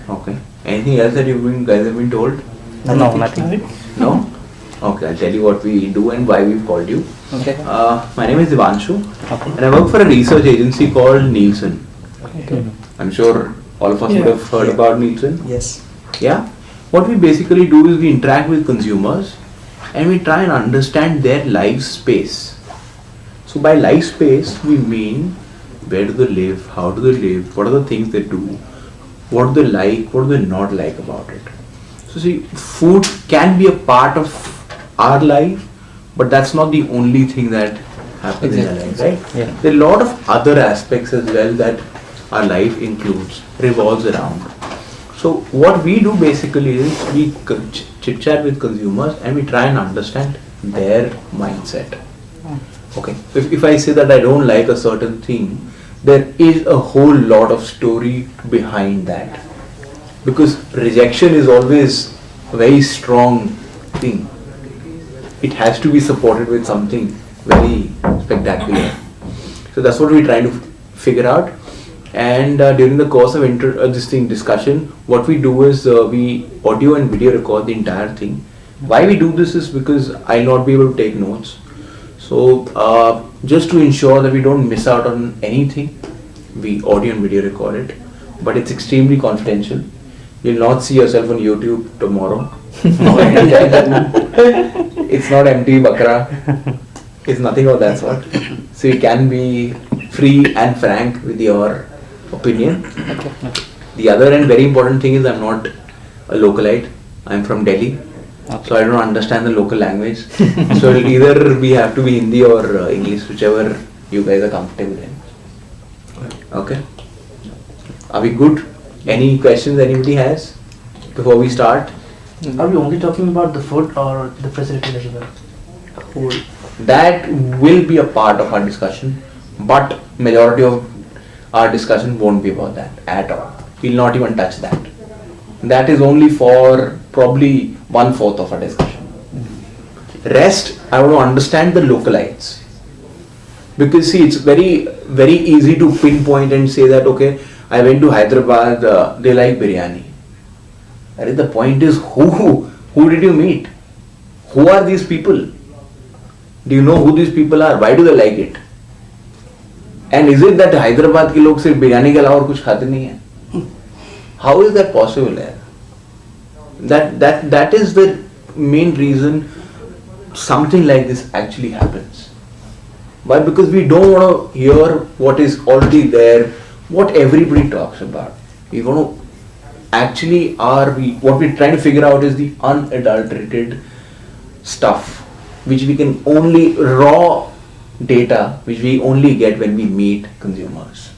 Okay. Anything else that guys have been told? No, nothing. No? Okay, I'll tell you what we do and why we've called you. Okay. My name is Divanshu, Okay. and I work for a research agency called Nielsen. Okay. I'm sure all of us would have heard about Nielsen. Yes. Yeah? What we basically do is we interact with consumers and we try and understand their life space. So by life space, we mean where do they live, how do they live, what are the things they do, what do they like, what do they not like about it. So see, food can be a part of our life, but that's not the only thing that happens in our life, right? Yeah. There are a lot of other aspects as well that our life includes, revolves around. So what we do basically is we chit chat with consumers and we try and understand their mindset. Okay, if I say that I don't like a certain thing, there is a whole lot of story behind that. Because rejection is always a very strong thing. It has to be supported with something very spectacular. So that's what we're trying to figure out. And during the course of this discussion, what we do is we audio and video record the entire thing. Why we do this is because I'll not be able to take notes. So just to ensure that we don't miss out on anything, we audio and video record it. But it's extremely confidential. You'll not see yourself on YouTube tomorrow. It's not MTV Bakra. It's nothing of that sort. So you can be free and frank with your opinion. The other and very important thing is I'm not a localite. I'm from Delhi. So I don't understand the local language. So it'll either we have to be Hindi or English, whichever you guys are comfortable in. Okay. Are we good? Any questions anybody has before we start? Are we only talking about the food or the facility as well? Whole. That will be a part of our discussion, but majority of our discussion won't be about that at all. We'll not even touch that. That is only for probably 1/4 of our discussion. Rest, I want to understand the localites. Because see, it's very easy to pinpoint and say that, okay, I went to Hyderabad, they like biryani. And the point is, who did you meet? Who are these people? Do you know who these people are? Why do they like it? And is it that Hyderabad के लोग सिर्फ बिरयानी के अलावा और कुछ खाते नहीं हैं? How is that possible? That is the main reason something like this actually happens. Why? Because we don't want to hear what is already there, what everybody talks about. We want to actually what we're trying to figure out is the unadulterated stuff, which we can only raw data, which we only get when we meet consumers.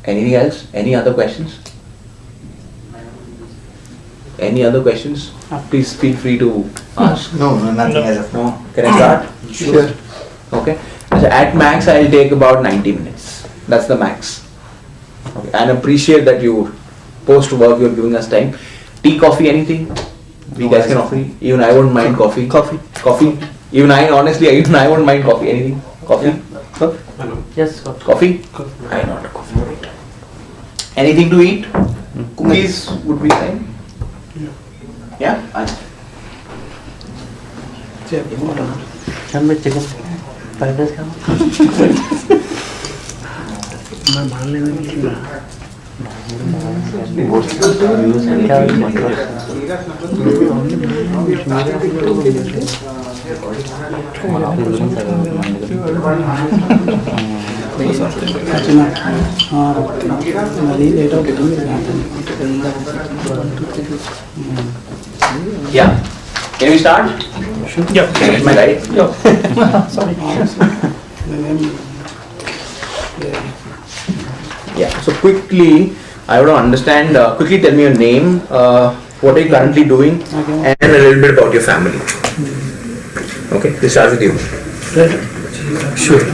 Anything else? Any other questions? Any other questions? Please feel free to ask. No, nothing as of now. No? Can I start? Sure. Okay. So at max, I'll take about 90 minutes. That's the max. Okay. And appreciate that you post work, you're giving us time. Tea, coffee, anything? You guys can offer. Even I won't mind coffee. Coffee. Even I won't mind coffee. Anything? Coffee? Yes, Coffee? I not a coffee. Anything to eat? Cookies would be fine. Yeah? हम में chicken fried rice खाना मैं भाग लेने की Yeah. Can we start? Yeah. Am I right? Sorry. Yeah. So quickly, I want to understand. Quickly, tell me your name. What are you currently doing, and a little bit about your family. Okay. Let's start with you. Sure.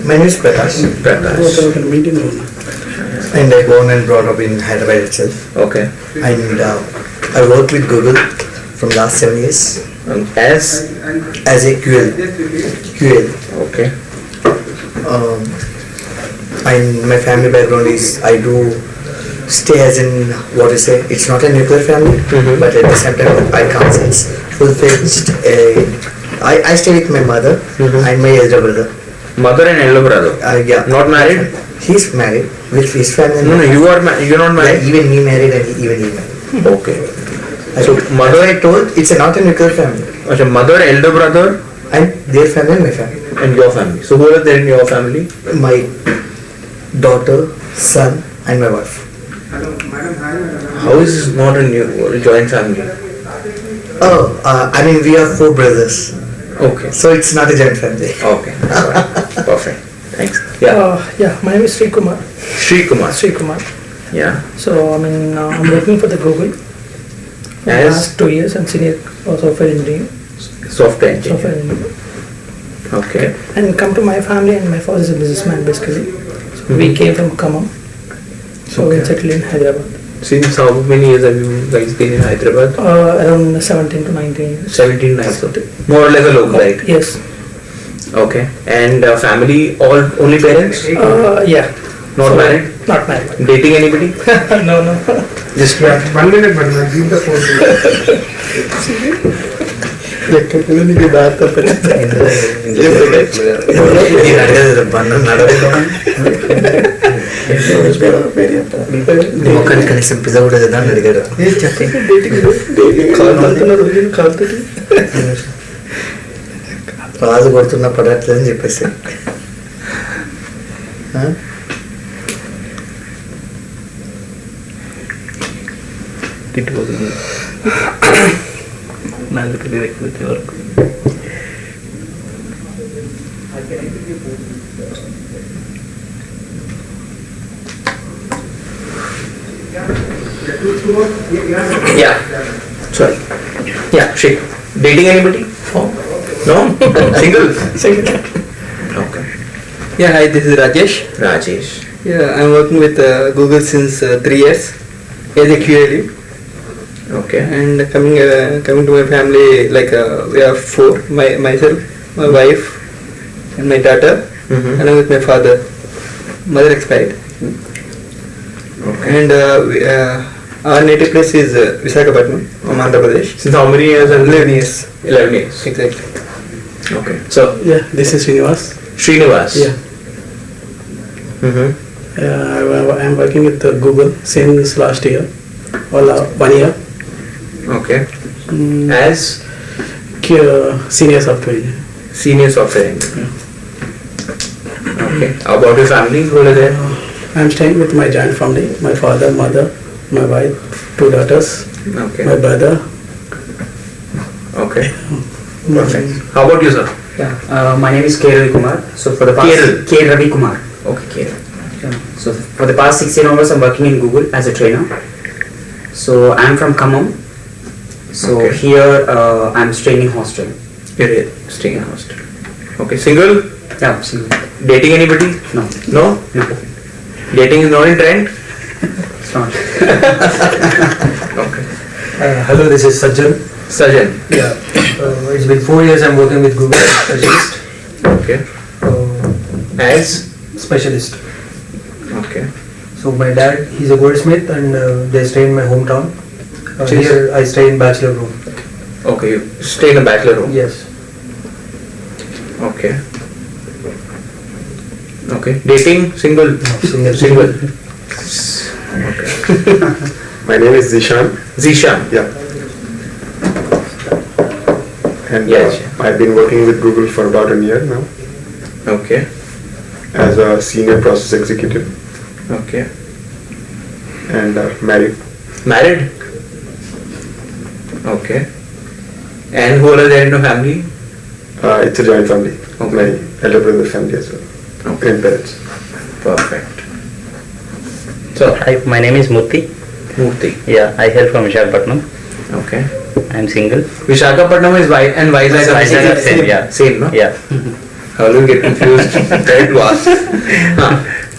My name is Prakash. Prakash. And I born and brought up in Hyderabad itself. Okay. And I worked with Google from last 7 years As as a QL. okay. my family background is I do stay as in what you say. It's not a nuclear family, but at the same time I can't say it's full-fledged. I stay with my mother and my elder brother. Mother and elder brother. Yeah. Not married? He's married with his family. No, you're not married. Yeah, even me married and even he married. Okay. So mother, I told it's not a nuclear family. Okay, mother, elder brother, And their family and my family. and your family. So who are there in your family? My daughter, son, and my wife. How is this not a new joint family? Oh, I mean we are 4 brothers, Okay. so it's not a joint family. Okay. Perfect. Thanks. Yeah. My name is Sri Kumar. Sri Kumar. Sri Kumar. Yeah. So, I'm working for the Google for the As? last 2 years and senior software engineer. Software engineer. Software engineer. Okay. And come to my family, and my father is a businessman basically. So we came from Khammam. So we Okay. settled in Hyderabad. Since how many years have you guys been in Hyderabad? Around 17 to 19 years. 17 years. More or less a localite. Yes. Okay. And family, all only parents? Yeah. Not So, married? Not married. Dating anybody? No. Just One minute, but I'll give the phone to you. మొక్కని కనీసం pizza కూడా చేద్దాం అని అడిగాడు. రాజు కొడుతున్నా పడట్లేదని చెప్పేసి ఆ? నాకు తెలియదు వరకు. Yeah. Sorry. Yeah, Sri. Dating anybody? No? Single? Single. Okay. Yeah, hi, this is Rajesh. Rajesh. Yeah, I'm working with Google since 3 years as a QA lead. Okay. And coming to my family, like we have 4, myself, my wife, and my daughter, Mm-hmm. along with my father. Mother expired. Okay. And our native place is Visakhapatnam, Andhra Pradesh. Since how many years? 11 years. 11 years. Exactly. Okay. So, Yeah, this is Srinivas. Srinivas. Yeah. Mm-hmm. I am working with Google since last year, 1 year. Okay. Mm, As senior software engineer. senior software engineer. Okay. How about your family? Who are there? I am staying with my joint family, my father, mother, my wife, 2 daughters, Okay. my brother. Okay. Perfect. How about you, sir? Yeah, my name is K. Ravi Kumar. So for the past K. Ravi Kumar. Okay. So for the past 16 hours, I'm working in Google as a trainer. So I'm from Khammam. So Okay. here I'm staying in hostel. You're here, staying in hostel. Okay. Single? Yeah, single. Dating anybody? No, No? no, Dating is not in trend? it's not. Okay. Hello, this is Sajjan. Sajan. Yeah. It's been 4 years I'm working with Google specialist. Okay. As? Specialist. Okay. So my dad, he's a goldsmith and they stay in my hometown. Cheers. Here I stay in bachelor room. Okay. You stay in a bachelor room? Yes. Okay. Okay. Dating? Single? Single. Single. Okay. My name is Zishan. Zishan. Yeah. And Yes. I've been working with Google for about a year now Okay. as a senior process executive Okay. and married. Married? Okay. And who are there in your family? It's a joint family. Okay. My elder brother family as well. Grandparents. Perfect. So, Hi, my name is Murthy. Murthy. Yeah, I hail from Visakhapatnam. Okay. I am single. Visakhapatnam is and Vizag are Vizag are same, yeah. Same, no? Yeah. How do you get confused? Try to ask.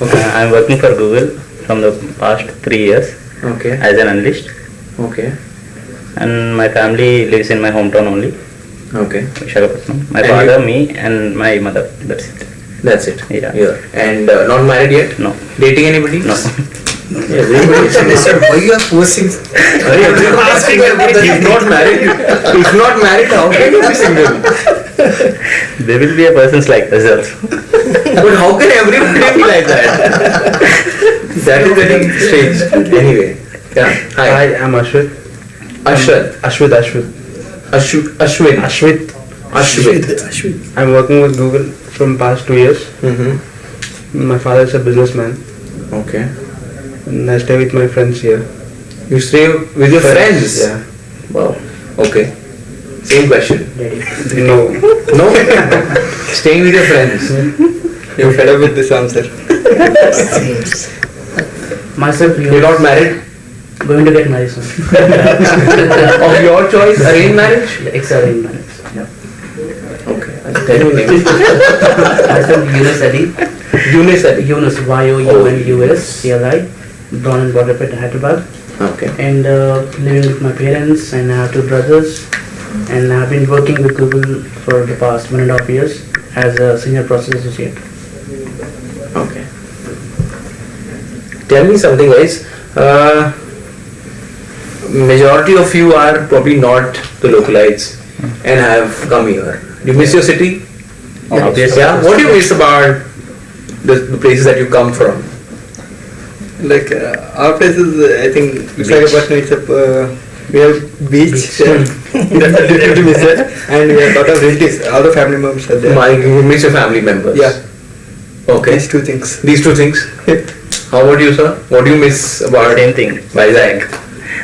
Okay. I am working for Google from the past 3 years Okay. as an analyst, Okay. and my family lives in my hometown only, Okay. Visakhapatnam. My And father, you- me, and my mother. That's it. That's it. Yeah. And not married yet? No. Dating anybody? No. Everybody is single. Why you are forcing? Everybody is single. If not married, how can you be single? There will be a persons like us also. But how can everybody be like that? That is very strange. Anyway, yeah. Hi. I'm Ashwit. Ashwin. Ashwin. I'm working with Google from past 2 years. Mm-hmm. My father is a businessman, Okay. and I stay with my friends here. You stay with your friends? Yeah. Wow. Okay. Same question. No. No? Staying with your friends. You're fed up with this answer. Myself, You're not married? going to get married soon. Of your choice, arranged marriage? It's arranged marriage. Okay. I'll tell you name. Myself, Yunus Ali. Yunus Ali. Yunus, Younus, CLI. Born and brought up at Hyderabad. Okay. And living with my parents, and I have 2 brothers. And I've been working with Google for the past 1.5 years as a senior process associate. Okay. Tell me something, guys. Majority of you are probably not the localites and have come here. You miss your city? Obviously. Yeah. What do you miss about the places that you come from? Like our place is, I think, Visakhapatnam is we have beach. That's a little miss it. And we have lot of relatives. All the family members are there. You miss your family members? Yeah. Okay. These 2 things. These 2 things. How about you, sir? What do you miss about Same thing. Vizag?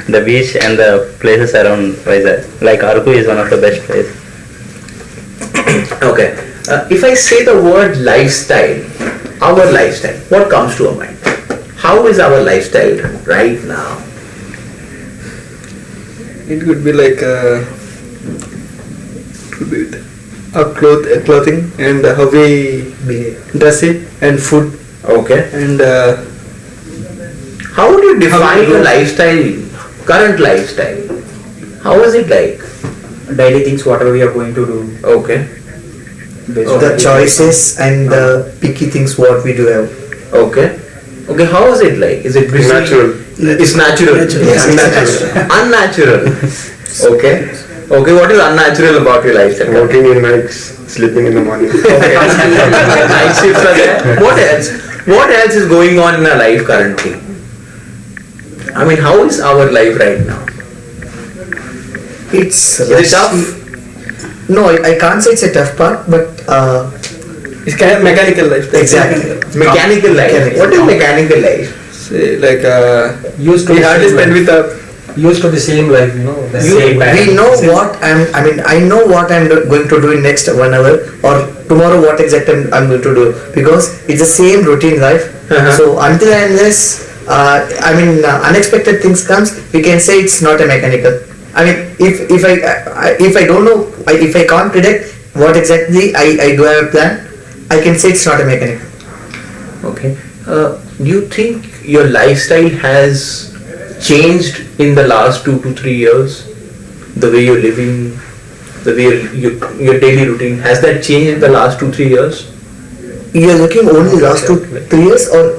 The beach and the places around Vizag. Like Arku is one of the best places. Okay. If I say the word lifestyle, our lifestyle, what comes to our mind? How is our lifestyle right now? It could be like our clothing and how we dress it and food Okay. and How would you define we your go- lifestyle, current lifestyle? How is it like? Daily things, whatever we are going to do. Okay. Based on The choices and the picky things what we do have. Okay. Okay, how is it like? Is it busy? Natural. It's natural. Yes, Unnatural. Okay. Okay, what is unnatural about your lifestyle? Working in nights, sleeping in the morning. Okay. Night shifts are there. What else? What else is going on in our life currently? I mean, how is our life right now? It's Is it tough? No, I can't say it's a tough part, but it's kind of mechanical life. exactly. Mechanical life. Mechanical. What is mechanical life? Say like Used to we the hardly same spend life. with our Used to the same life, you know. the same We know what I know what I'm going to do in next 1 hour or tomorrow what exactly I'm going to do because it's the same routine life. Uh-huh. So until and unless unexpected things comes, we can say it's not a mechanical. I mean, if I don't know, if I can't predict what exactly I do have a plan, I can say it's not a mechanical. Okay. Do you think your lifestyle has changed in the last 2 to 3 years? The way you're living, the way your daily routine, has that changed in the last 2-3 years? You're looking only last 2-3 years or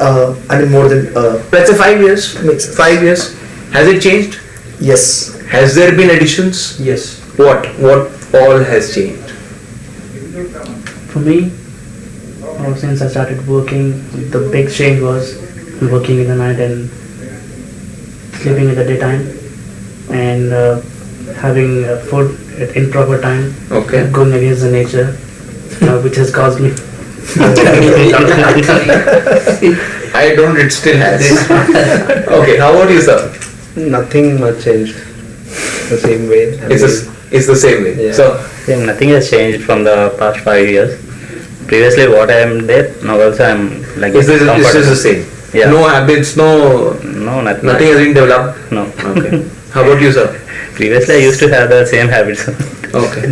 more than Let's say 5 years. Makes sense. 5 years. Has it changed? yes. Has there been additions? Yes. What all has changed? For me, since I started working, the big change was working in the night and sleeping in the daytime, and having food at improper time, Okay. going against the nature, which has caused me. I don't, it still has. Okay, how about you, sir? nothing much changed. The same way. It's the same way. Yeah. So, Same, nothing has changed from the past 5 years. Previously what I am there, now also I am like is this comfortable. the same? Yeah. No habits, No, nothing. nothing has been developed? No. Okay. How about you, sir? Previously I used to have the same habits. Okay.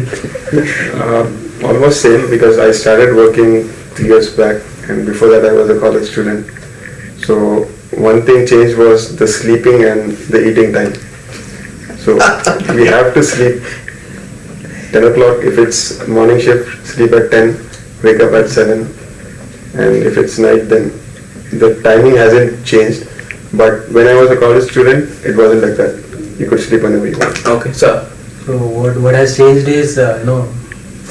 Almost same because I started working 3 years back and before that I was a college student. So one thing changed was the sleeping and the eating time. So we have to sleep 10 o'clock if it's morning shift, sleep at 10, wake up at 7 and if it's night, then the timing hasn't changed. But when I was a college student, it wasn't like that. You could sleep whenever you want. Okay, sir. So what has changed is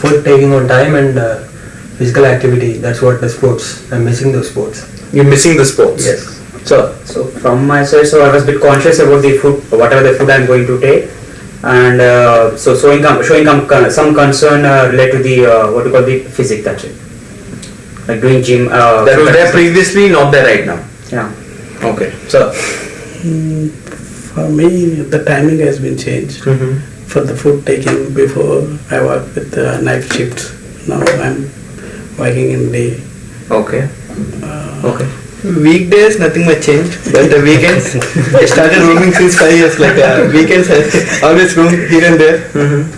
food taking on time and physical activity. That's what the sports. I'm missing those sports. You're missing the sports. Yes. Sir. So from my side, so I was a bit conscious about the food, whatever the food I'm going to take, and so showing some concern related to the what you call the physique. That's it. Like doing gym. That was there previously, not there right now. Yeah. Okay, sir. For me, the timing has been changed. For the food taking, before I worked with night shifts. Now I'm working in day. Okay. Okay. Weekdays, nothing much changed, but the weekends, I started roaming since 5 years. Like weekends, I always roam here and there.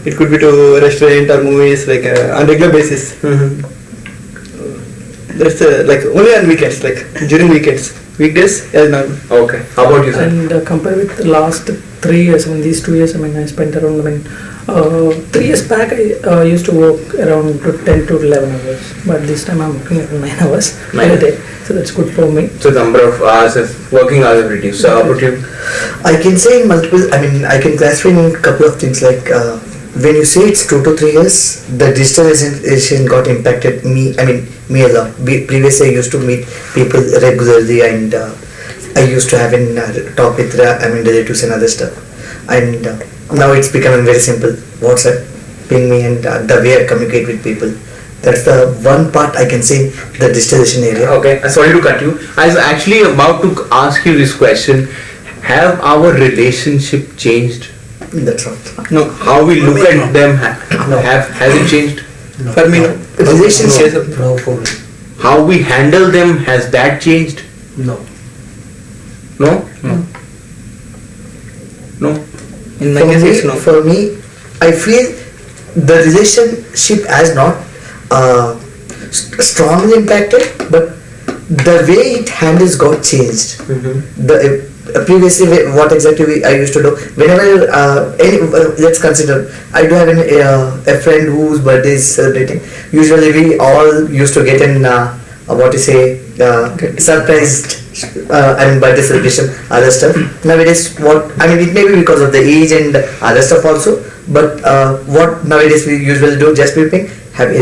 It could be to restaurant or movies, like on regular basis. That's like only on weekends, like during weekends. Weekdays, as normal. Okay. How about you, sir? And compared with the last 3 years, these 2 years, I spent around, 3 years back, I used to work around 10 to 11 hours, but this time I'm working at 9 hours a day, so that's good for me. So the number of hours of working hours have reduced. So how about you? I can say in multiple, I can classify in a couple of things like when you say it's 2 to 3 years, the digitalization got impacted me a lot. Previously I used to meet people regularly and I used to have a talk with relatives and other stuff. And now it's becoming very simple. WhatsApp, ping me, and the way I communicate with people. That's the one part I can say the digitalization area. Okay, sorry to cut you. I was actually about to ask you this question. Have our relationship changed? That's right. No. How we look at them has it changed? No. For me, no. Relationship. No, for me. How we handle them, has that changed? No. No? No? In my For case, me, it's no. for me, I feel the relationship has not strongly impacted, but the way it handles got changed. The previously what exactly I used to do whenever let's consider I do have a friend whose birthday is celebrating. Usually we all used to get in surprised birthday celebration, other stuff. Nowadays it may be because of the age and other stuff also, but what nowadays we usually do, just ping happy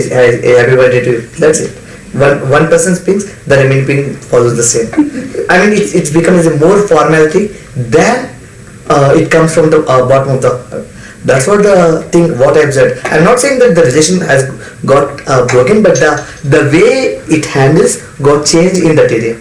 birthday to you, that's it. One person speaks, the remaining ping follows the same. It's become as a more formality than it comes from the bottom of the heart. That's what the thing what I've said. I'm not saying that the relation has got broken, but the way it handles got changed in that area.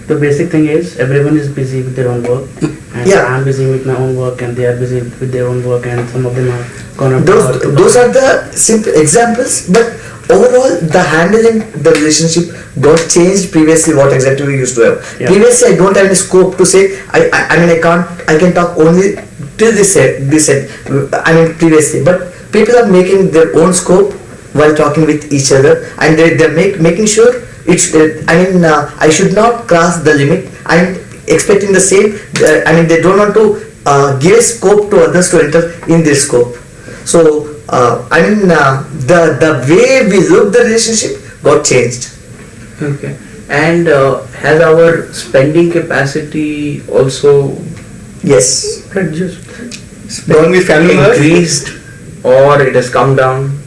The basic thing is everyone is busy with their own work, and Yeah. I'm busy with my own work, and they are busy with their own work, and some of them are gonna. Those are the simple examples, but overall the handling the relationship got changed. Previously what exactly we used to have. Yeah. Previously I don't have any scope to say I can talk only till this end. Previously, but people are making their own scope while talking with each other, and they're making sure it's I should not cross the limit. I'm expecting the same. They don't want to give a scope to others to enter in their scope. So the way we look the relationship got changed. Okay. And has our spending capacity also Yes. Going with family members? increased, or it has come down,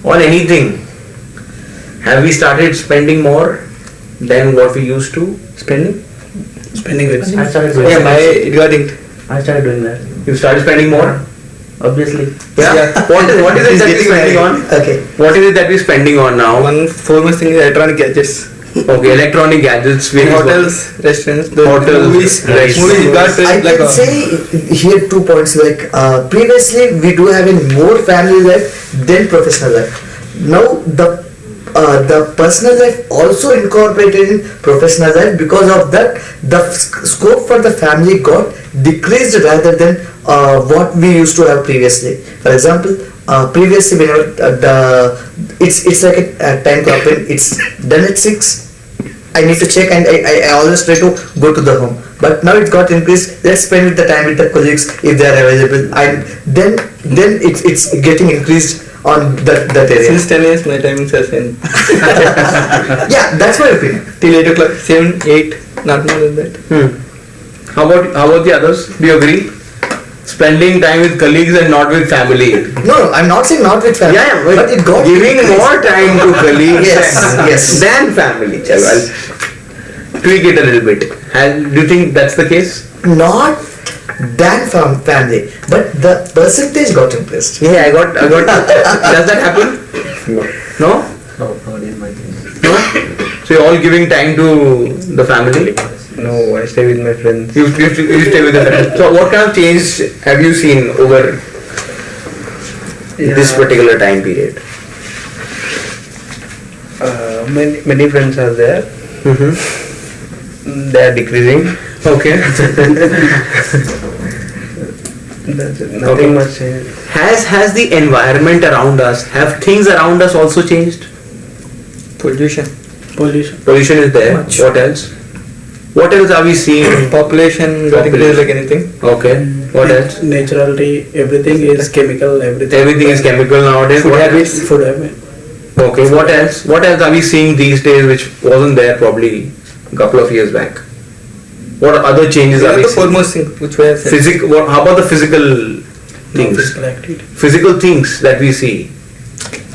or anything? Have we started spending more than what we used to? Spending with. I started doing Yeah, that. regarding. I started doing that. You started spending more? Obviously. Yeah. What is it He's that we're getting spending on? Okay. What is it that we're spending on now? One foremost thing is electronic gadgets. Okay, electronic gadgets. Hotels, restaurants, the Hotels, movies. restaurants. Movies you got I like can say here 2 points. Like previously, we do have a more family life than professional life. Now the personal life also incorporated in professional life. Because of that, the scope for the family got decreased rather than what we used to have previously. For example, previously whenever it's like a time clock. When it's done at 6, I need to check, and I always try to go to the home. But now it got increased. Let's spend with the time with the colleagues if they are available, and then it's getting increased on that area. Since 10 years, my timings are same. Yeah, that's my opinion. Till 8 o'clock, 7, 8, not more than that. How about the others? Do you agree? Spending time with colleagues and not with family. No, I'm not saying not with family. Yeah, but it got giving more time to colleagues Yes. than family. Chalo, I'll tweak it a little bit. Do you think that's the case? not than family, but the percentage got impressed. Yeah, I got. Does that happen? No. No, not in my case. No. So you're all giving time to the family. No, I stay with my friends. You stay with the friends. So what kind of change have you seen over this particular time period? Many friends are there. They are decreasing. Okay. That's it. Nothing much change. Has the environment around us, have things around us also changed? Pollution. Pollution is there. Much. What else? What else are we seeing? Population got increased like anything. Okay. What else? Naturality, everything is chemical, everything. Everything is chemical nowadays. Food What habits. else? Food habit. Okay. What else? What else are we seeing these days which wasn't there probably a couple of years back? What other changes are we The seeing? foremost thing which we have said. How about the physical things? Physical activity. Physical things that we see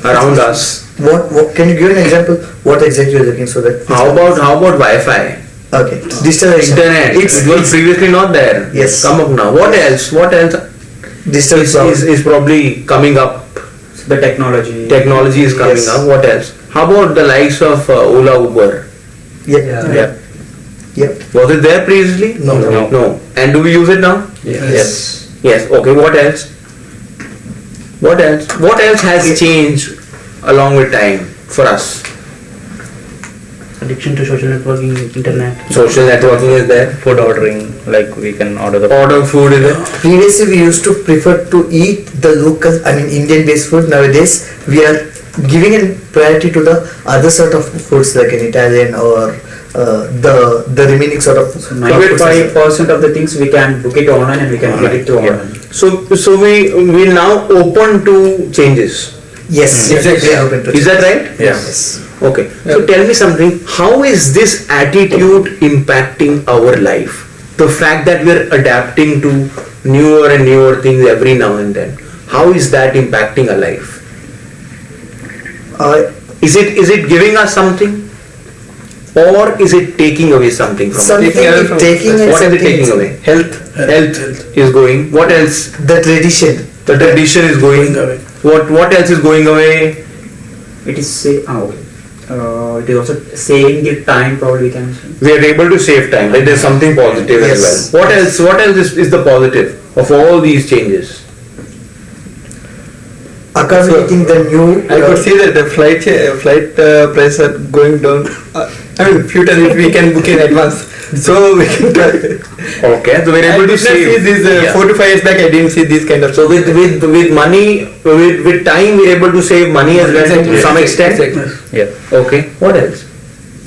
around us. What can you give an example? What exactly you're looking so that? How about Wi-Fi? Okay, digital Internet. It was previously not there. Yes. Come up now. What else? What else digital is probably coming up? The technology. Technology is coming Yes. up. What else? How about the likes of Ola, Uber? Yeah. Was it there previously? No. No. And do we use it now? Yes. Yes. Okay. What else? What else? What else has changed along with time for us? Addiction to social networking, internet. Social networking is there. Food ordering, like we can order the Order food is there. Previously, we used to prefer to eat the local, Indian-based food. Nowadays, we are giving a priority to the other sort of foods like an Italian or the remaining sort of. 95% of the things we can book it online and we can get it to online. So we now open to changes. Yes, Exactly. we are open to Is that right? Yes. Okay. So tell me something. How is this attitude impacting our life? The fact that we're adapting to newer and newer things every now and then. How is that impacting our life? Is it giving us something, or is it taking away something from us? Something taking and What is it something- taking away? Health is going. What else? The tradition. The tradition is going away. What else is going away? It is it is also saving the time, probably we can say. We are able to save time. There is something positive Yes. as well. What else? What else is the positive of all these changes? Accommodating the new. I could see that the flight prices are going down. Few times if we can book in advance, so we can try. Okay, so we're I able did to not see save. this 4 to 5 years back. I didn't see this kind of. So with money, with time, we're able to save money as well to some extent. Exactly. Yeah. Okay. What else?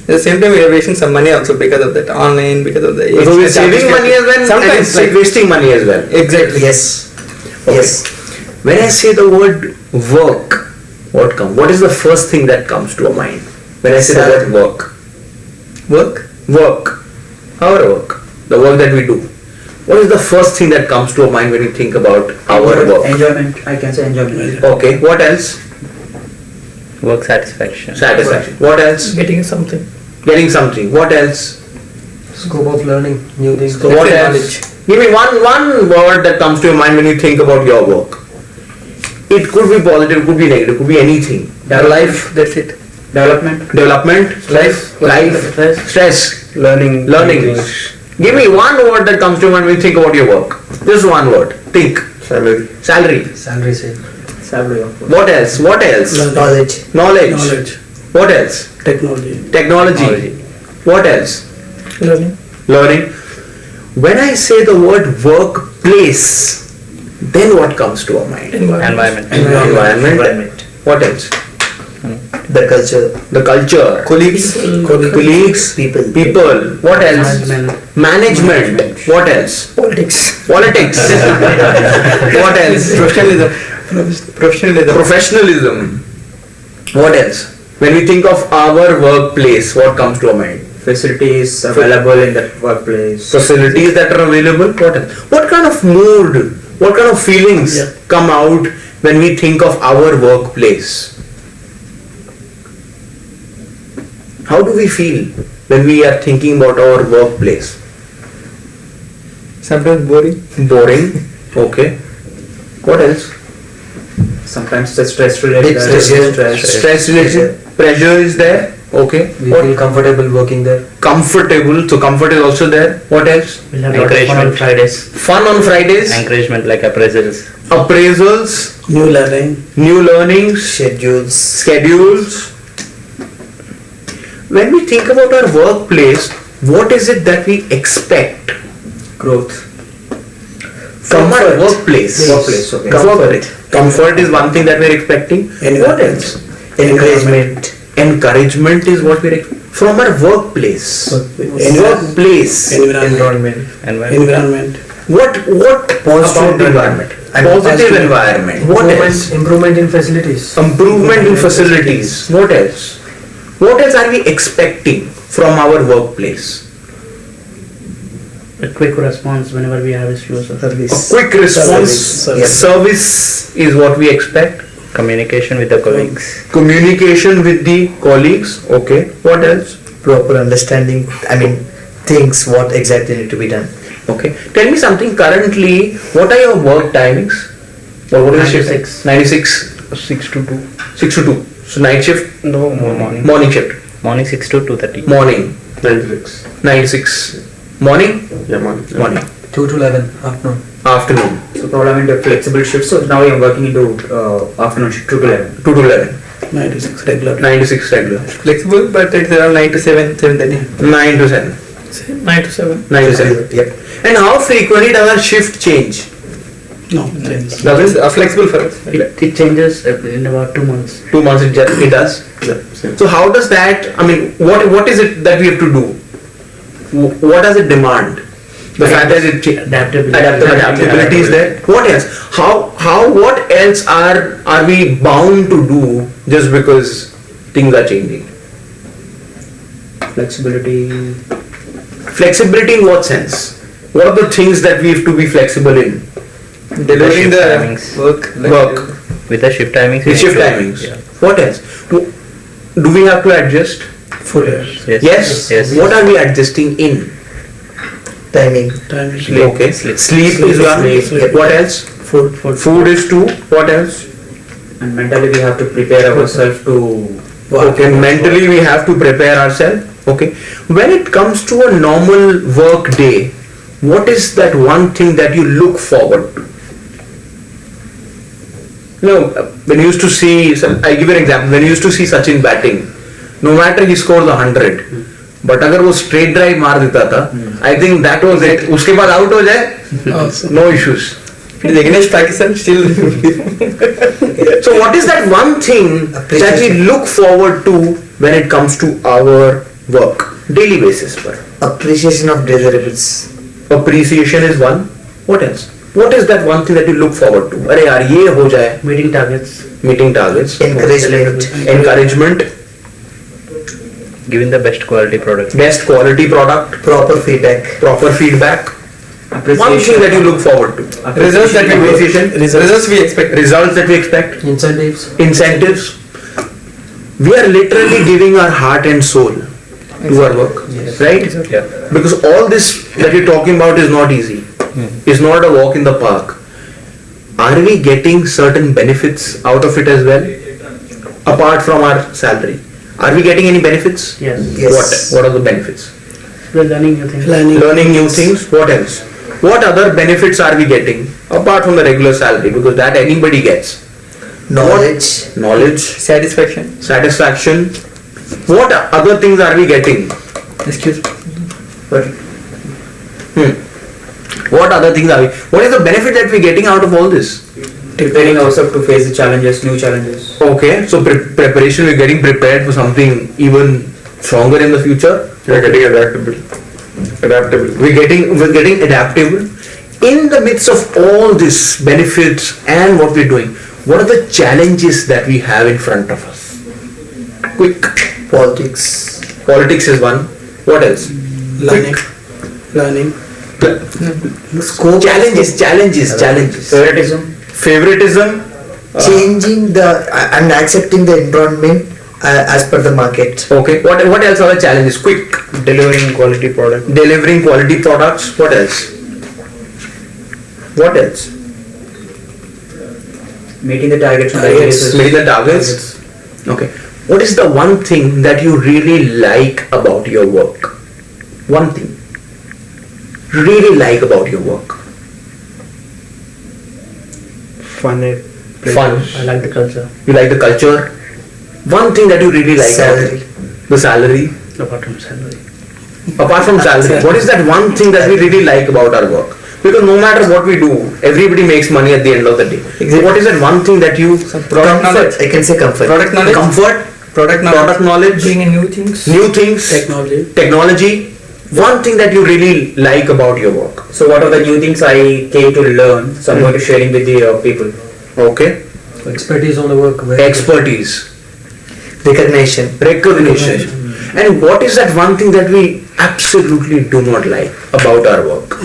At the same time, we are wasting some money also because of that online, because of the. So we're extra saving charges. money as well, Sometimes and wasting money as well. Exactly. Yes. Okay. Yes. When I say the word work, what is the first thing that comes to our mind? When I say the word work. Work. Our work. The work that we do. What is the first thing that comes to our mind when you think about our work? Enjoyment, I can say enjoyment. Okay. What else? work satisfaction. Satisfaction. What else? Getting something. Getting something. What else? Scope of learning new things. What That's else? knowledge. Give me one word that comes to your mind when you think about your work. It could be positive, it could be negative, it could be anything. Life. That's it. Development, life, stress, Learning. Give me one word that comes to your mind when you think about your work. Just one word. Think. Salary. Salary. Salary save. Salary, of course. What else? Knowledge. Knowledge. What else? Technology. What else? Learning. When I say the word workplace, then what comes to our mind? Environment. Environment. What else? The culture. The culture. Colleagues. People. What else? Management. What else? Politics. What else? Professionalism. Professionalism. What else? When we think of our workplace, what comes to our mind? Facilities available in that workplace. Facilities that are available. What else? What kind of mood, what kind of feelings come out when we think of our workplace? How do we feel when we are thinking about our workplace? Sometimes boring. Boring. Okay. What else? Sometimes the stress related. Stress related. Pressure is there. Okay. We feel comfortable working there. Comfortable. So comfort is also there. What else? We'll have a lot of fun on Fridays. Fun on Fridays. Encouragement like appraisals. Appraisals. New learning. New learnings. Schedules. When we think about our workplace, what is it that we expect? Growth. From our workplace. Okay. Comfort is one thing that we're expecting. What else? Encouragement is what we're expecting. From our workplace. Workplace. Environment. What about the environment? Positive environment. What else? Improvement in facilities. Improvement in facilities. What else? What else are we expecting from our workplace? A quick response whenever we have issues. A quick response. Service is what we expect. Communication with the colleagues. Communication with the colleagues. Okay. What else? Proper understanding. Things what exactly need to be done. Okay. Tell me something. Currently, what are your work timings? What is your shift? 96. 6 to 2. 6 to 2. So night shift? No, morning. Morning shift. Morning 6 to 2:30. Morning. 96. 96. Morning? Yeah, morning. Morning. 2 to 11 afternoon. Afternoon. So probably I'm into flexible shift. So now I'm working into afternoon shift 2 to 11. 2 to 11. 96 regular. 96 regular. Flexible, but it's around 9 to 7, 7:30. 9 to 7. 9 to 7. 9 to 7. Yep. And how frequently does our shift change? No. It's flexible for us. It changes in about 2 months. 2 months it does. So how does that, what is it that we have to do? What does it demand? The fact that it adaptability is there. What else? What else are we bound to do just because things are changing? Flexibility. Flexibility in what sense? What are the things that we have to be flexible in? Delivering shift the timings. work. With the shift timings. With shift timings. Yeah. What else? Do we have to adjust? Full Yes. Yes. What are we adjusting in? Timing. Okay. Sleep is one. What else? Food. Food is two. What else? And mentally we have to prepare ourselves to. Okay. Mentally we have to prepare ourselves. Okay. When it comes to a normal work day, what is that one thing that you look forward to? When you used to see, I give you an example. When you used to see Sachin batting, no matter he scores 100, but अगर वो straight drive मार देता था, I think that was it. उसके बाद out हो जाए, no issues. Against Pakistan still. So what is that one thing that we look forward to when it comes to our work, daily basis पर? Appreciation of deliverables. Appreciation is one. What else? What is that one thing that you look forward to? अरे यार ये हो जाए. Meeting targets. Encouragement. Giving the best quality product. Proper feedback. One thing that you look forward to. Results that we expect. Results that we expect. Incentives. We are literally giving our heart and soul to our work, right? Yeah. Because all this that you're talking about is not easy. It's not a walk in the park. Are we getting certain benefits out of it as well, apart from our salary? Are we getting any benefits? Yes. What are the benefits? We're learning new things. Learning new things. What else? What other benefits are we getting apart from the regular salary? Because that anybody gets. Knowledge. Satisfaction. What other things are we getting? Excuse me. What other things are we? What is the benefit that we're getting out of all this? Preparing ourselves to face the challenges, new challenges. Okay, so preparation, we're getting prepared for something even stronger in the future. You're getting adaptable. We're getting adaptable. In the midst of all this benefits and what we're doing, what are the challenges that we have in front of us? Quick. Politics. Politics is one. What else? Learning. Scope. Challenges. Favoritism. Changing the and accepting the environment as per the market. Okay. What else are the challenges? Quick. Delivering quality product. Delivering quality products. What else? What else? Meeting the targets on the basis. Meeting the targets. Okay. What is the one thing that you really like about your work? One thing. Really like about your work. Fun. Fun. I like the culture. You like the culture. One thing that you really like. Salary. The salary. Apart from salary. Apart from salary, what is that one thing that we really like about our work? Because no matter what we do, everybody makes money at the end of the day. So what is that one thing that you... Comfort. I can say comfort. Product knowledge. Comfort. Product knowledge. Doing new things. New things. Technology. One thing that you really like about your work. So what are the new things I came to learn? So I'm going to sharing with the people. Okay. Expertise on the work. Expertise. Recognition. And what is that one thing that we absolutely do not like about our work?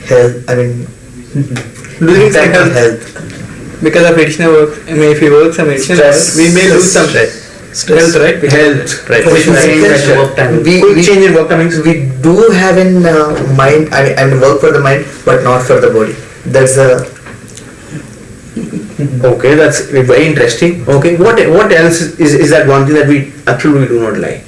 Health. I mean, Losing some mental health. health. Because of additional work, I mean, if we work some additional hours, Stress. we may lose some health, right? Health. Right. Quick change in work timings. We do have in mind. I mean, work for the mind, but not for the body. That's the. Okay, that's very interesting. Okay, what else is that one thing that we absolutely do not like?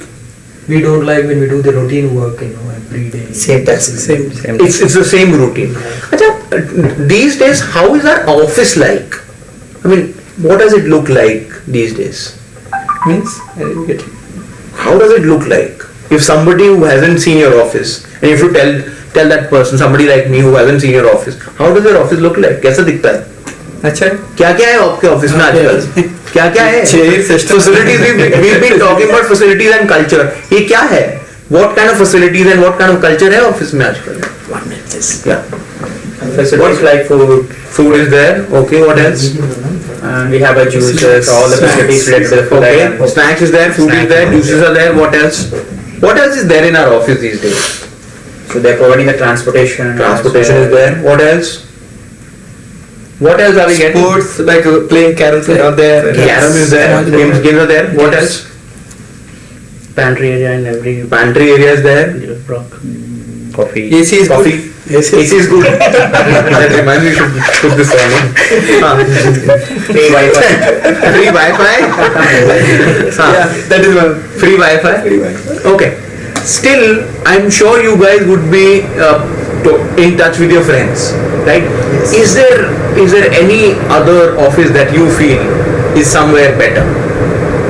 We don't like when we do the routine work, every day. Same taxes. It's the same routine. Acha, these days, how is our office like? I mean, what does it look like these days? Means? I didn't get it. How does it look like? If somebody who hasn't seen your office, and if you tell that person, somebody like me who hasn't seen your office, how does your office look like? कैसा दिखता है? अच्छा क्या क्या है आपके office में आजकल? क्या क्या है? Facilities. We've been talking about facilities and culture. ये क्या है? What kind of facilities and what kind of culture है ऑफिस में आजकल? 1 minute, just yeah. Facilities like food. Food is there. Okay, what else? And we have a juices, all the facilities related to the food. Okay, snacks is there, food is there, juices are there. What else? What else is there in our office these days? So they're providing the transportation. Transportation is there. What else? What else are we getting? Sports, like playing caroms are there. Carom is there. Games are there. What else? Pantry area in every Pantry area is there. block. Coffee. AC is Coffee. AC is good. That reminds me, we should put this on. Free Wi-Fi. Free Wi-Fi. Yeah, that is one. Free Wi-Fi. Okay. Still, I'm sure you guys would be in touch with your friends, right? Is there any other office that you feel is somewhere better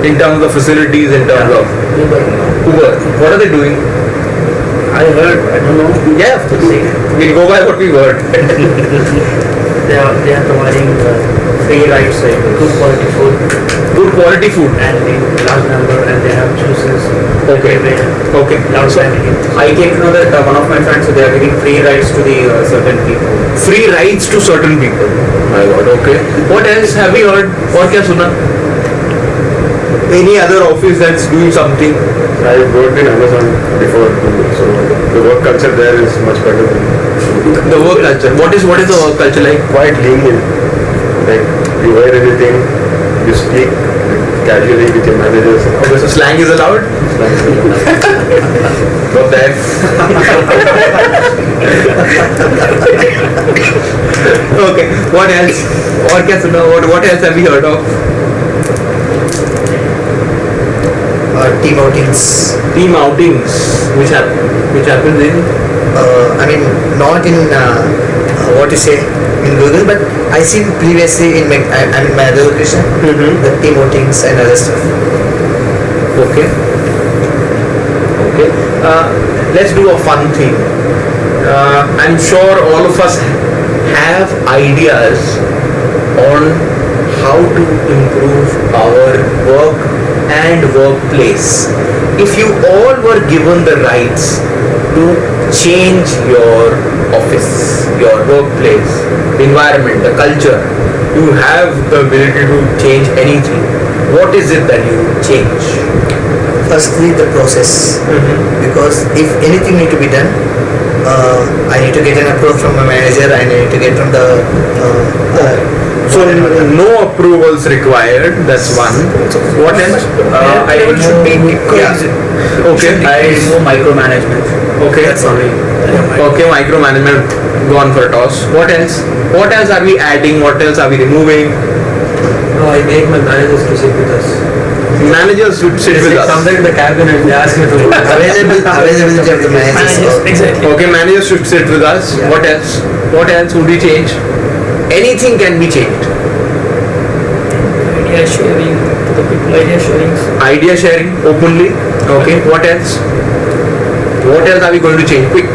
in terms of facilities, in terms of Uber? What are they doing? I heard, I don't know. Yeah, of course. We'll go by what we heard. They are providing free rides, good quality food, Good quality food. and in large number, and they have juices. Okay. Okay. Large So, quantity. I came to know that one of my friends, so they are giving free rides to the certain people. free rides to certain people. My God. Okay. What else have you heard? और क्या सुना? Any other office that's doing something? I worked in Amazon before, so the work culture there is much better than The work culture. What is the work culture like? quite lenient. Like you wear anything, you speak casually with your managers. Okay, so slang is allowed? Not that. Okay, what else? और क्या सुना? What else have you heard of? Team outings. Team outings, which happens in? I mean, not in what to say in Google, but I seen previously in my my other location the team outings and other stuff. Okay. Okay. Let's do a fun thing. I'm sure all of us have ideas on how to improve our work and workplace. If you all were given the rights to change your office, your workplace, the environment, the culture, you have the ability to change anything. What is it that you change? Firstly, the process. Because if anything need to be done, I need to get an approval from my manager. I need to get from the. So no approvals required. That's one. What else? I should be Okay. I know micromanagement. Okay. That's only. Okay, micromanagement gone for a toss. What else? What else are we adding? What else are we removing? No, I make my managers to sit with us. Managers should sit with us. Sometimes in the cabinet they ask me to. Availability of the managers. Exactly. Okay, managers should sit with us. Yeah. What else? What else would we change? Anything can be changed. Idea sharing to the people, idea sharing. Idea sharing openly. Okay. What else? What else are we going to change? Quick.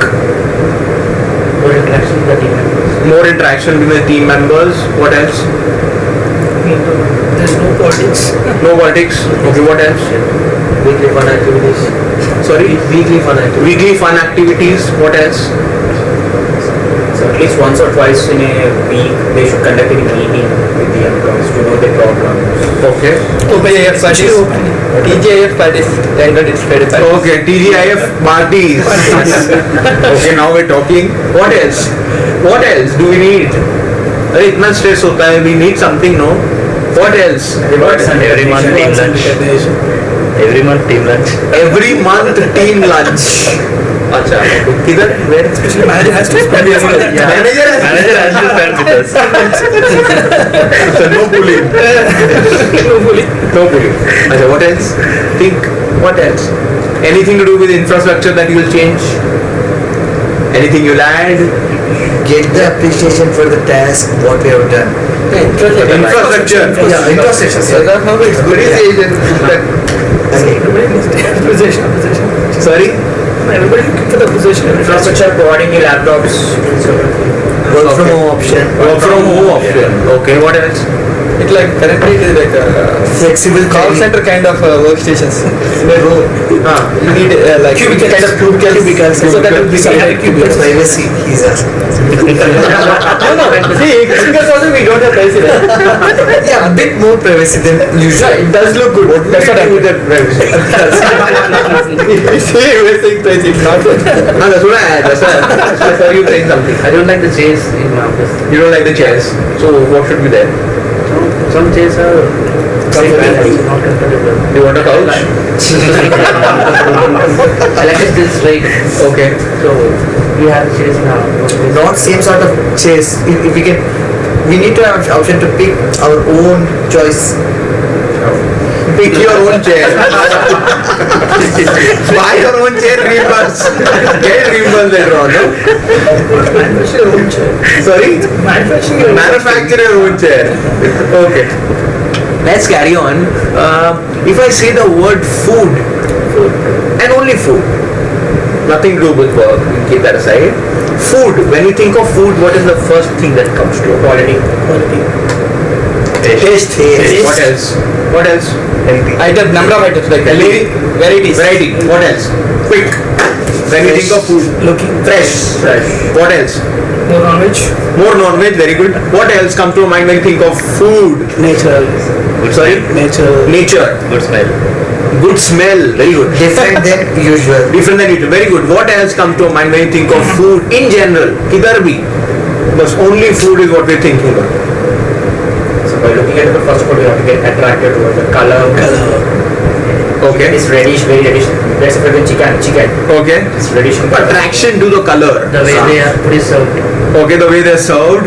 More interaction with the team members. More interaction with the team members. What else? There's no politics. No politics. Okay. What else? Weekly fun activities. Sorry. Weekly fun activities. Weekly fun activities. What else? So at least once or twice in a week, they should conduct a meeting with the employees to know their problems. Okay. OPIF parties. TGIF parties. Thank God it's Friday parties. Okay, TGIF parties. Okay, now we're talking. What else? What else do we need? अरे इतना stress होता है, we need something, no? What else? What? Every month team lunch. Every month team lunch. Every month team lunch. अच्छा, किधर? Where? Manager has to spend Manager has Manager has to spend with us. So no bullying. no bullying. No bullying. अच्छा, what else? Think. What else? Anything to do with infrastructure that you will change? Anything you'll add? Get the appreciation for the task what we have done. Infrastructure. Yeah, infrastructure. So that's how it's appreciation. Position. Sorry? Everybody looking for the position. Infrastructure, providing the laptops. Work from home option. Work from home option. Okay, what else? It like currently it is like Flexible call timing. center kind of workstations. You need like Cubicles. kind of cubicles. So that will be cubicles. Privacy, he's asking. No. See, cubicles also we don't have privacy. Right? Yeah, a bit more privacy than usual. It does look good. That's what I mean. See, we're saying privacy. It's not. No, that's what I had. That's why you saying something. I don't like the chairs in my office. You don't like the chairs. So what should be there? Some chairs are not comfortable. You want a couch? I like it still straight. Okay. So we have chairs in our office. Not same sort of chairs. If we can, we need to have an option to pick our own choice. Pick your own chair. Buy your own chair, reimburse. Get reimbursed later on. No? Manufacture your own chair. Sorry? Manufacture your own chair. Manufacture your own chair. Okay. Let's carry on. If I say the word food, and only food, nothing to do with work, keep that aside. Food, when you think of food, what is the first thing that comes to your quality? Taste. What else? What else? Item, number of items like varieties. Variety. What else? Quick. When you think of food, Looking. fresh. What else? More non-veg. More non-veg. Very good. What else comes to your mind when you think of food? Natural. Sorry. Nature. Good smell. Good smell. Very good. Different than usual. Different than usual. Very good. What else comes to your mind when you think of food in general? Kidhar bhi. But only food is what we're thinking of. So by looking at the first of all, you have to get attracted towards the color. Okay. It's reddish, very reddish. Let's say for the chicken. Okay. It's reddish. in color. Attraction to the color. The way they are put is served. Okay, the way they're served.